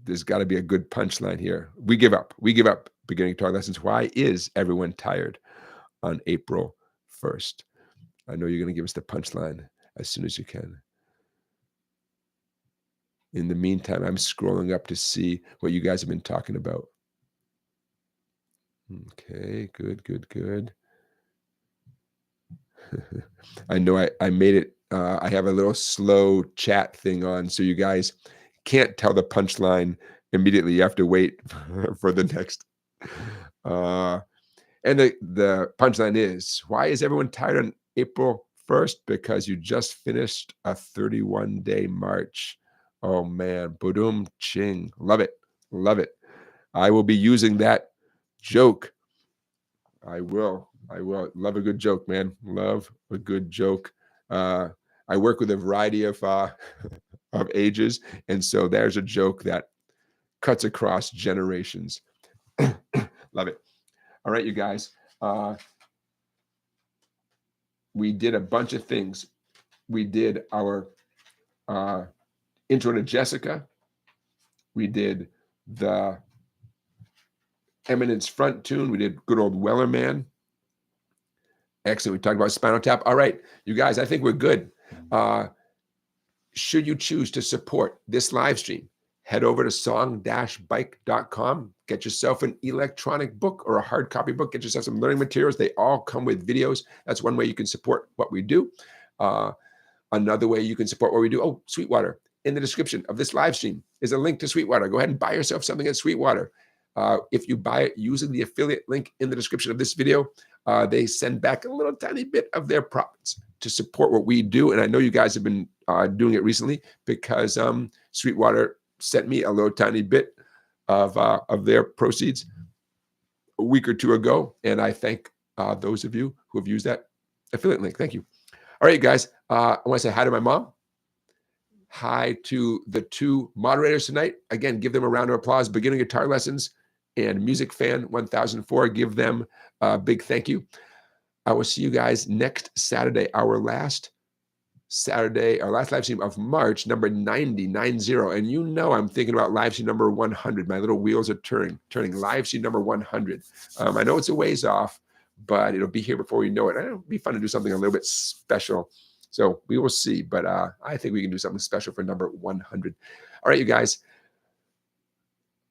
There's got to be a good punchline here. We give up. Beginner Guitar Lessons. Why is everyone tired on April 1st? I know you're going to give us the punchline as soon as you can. In the meantime, I'm scrolling up to see what you guys have been talking about. Okay, good. I know I made it. I have a little slow chat thing on, so you guys can't tell the punchline immediately. You have to wait for the next. And the punchline is, why is everyone tired on April 1st? Because you just finished a 31-day march. Oh man, boom, ching. Love it. I will be using that joke. I will. Love a good joke, man. Love a good joke. I work with a variety of ages, and so there's a joke that cuts across generations. Love it. All right, you guys. We did a bunch of things. We did our intro to Jessica. We did the Eminence front tune. We did good old Wellerman. Excellent. We talked about Spinal Tap. All right, you guys, I think we're good. Should you choose to support this live stream, head over to song-bike.com. Get yourself an electronic book or a hard copy book. Get yourself some learning materials. They all come with videos. That's one way you can support what we do. Another way you can support what we do. Oh, Sweetwater. In the description of this live stream is a link to Sweetwater. Go ahead and buy yourself something at Sweetwater. If you buy it using the affiliate link in the description of this video, they send back a little tiny bit of their profits to support what we do. And I know you guys have been doing it recently because Sweetwater sent me a little tiny bit of their proceeds a week or two ago. And I thank those of you who have used that affiliate link. Thank you. All right, guys. I want to say hi to my mom. Hi to the two moderators tonight. Again, give them a round of applause. Beginning Guitar Lessons and Music Fan 1004. Give them a big thank you. I will see you guys next Saturday, our last live stream of March, number 90. And you know I'm thinking about live stream number 100. My little wheels are turning live stream number 100. I know it's a ways off, but it'll be here before we know it. It'll be fun to do something a little bit special. So we will see, but I think we can do something special for number 100. All right, you guys,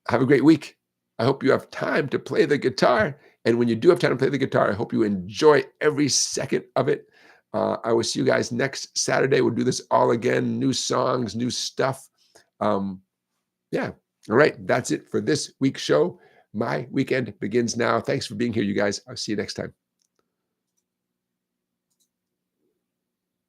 have a great week. I hope you have time to play the guitar. And when you do have time to play the guitar, I hope you enjoy every second of it. I will see you guys next Saturday. We'll do this all again. New songs, new stuff. Yeah. All right. That's it for this week's show. My weekend begins now. Thanks for being here, you guys. I'll see you next time.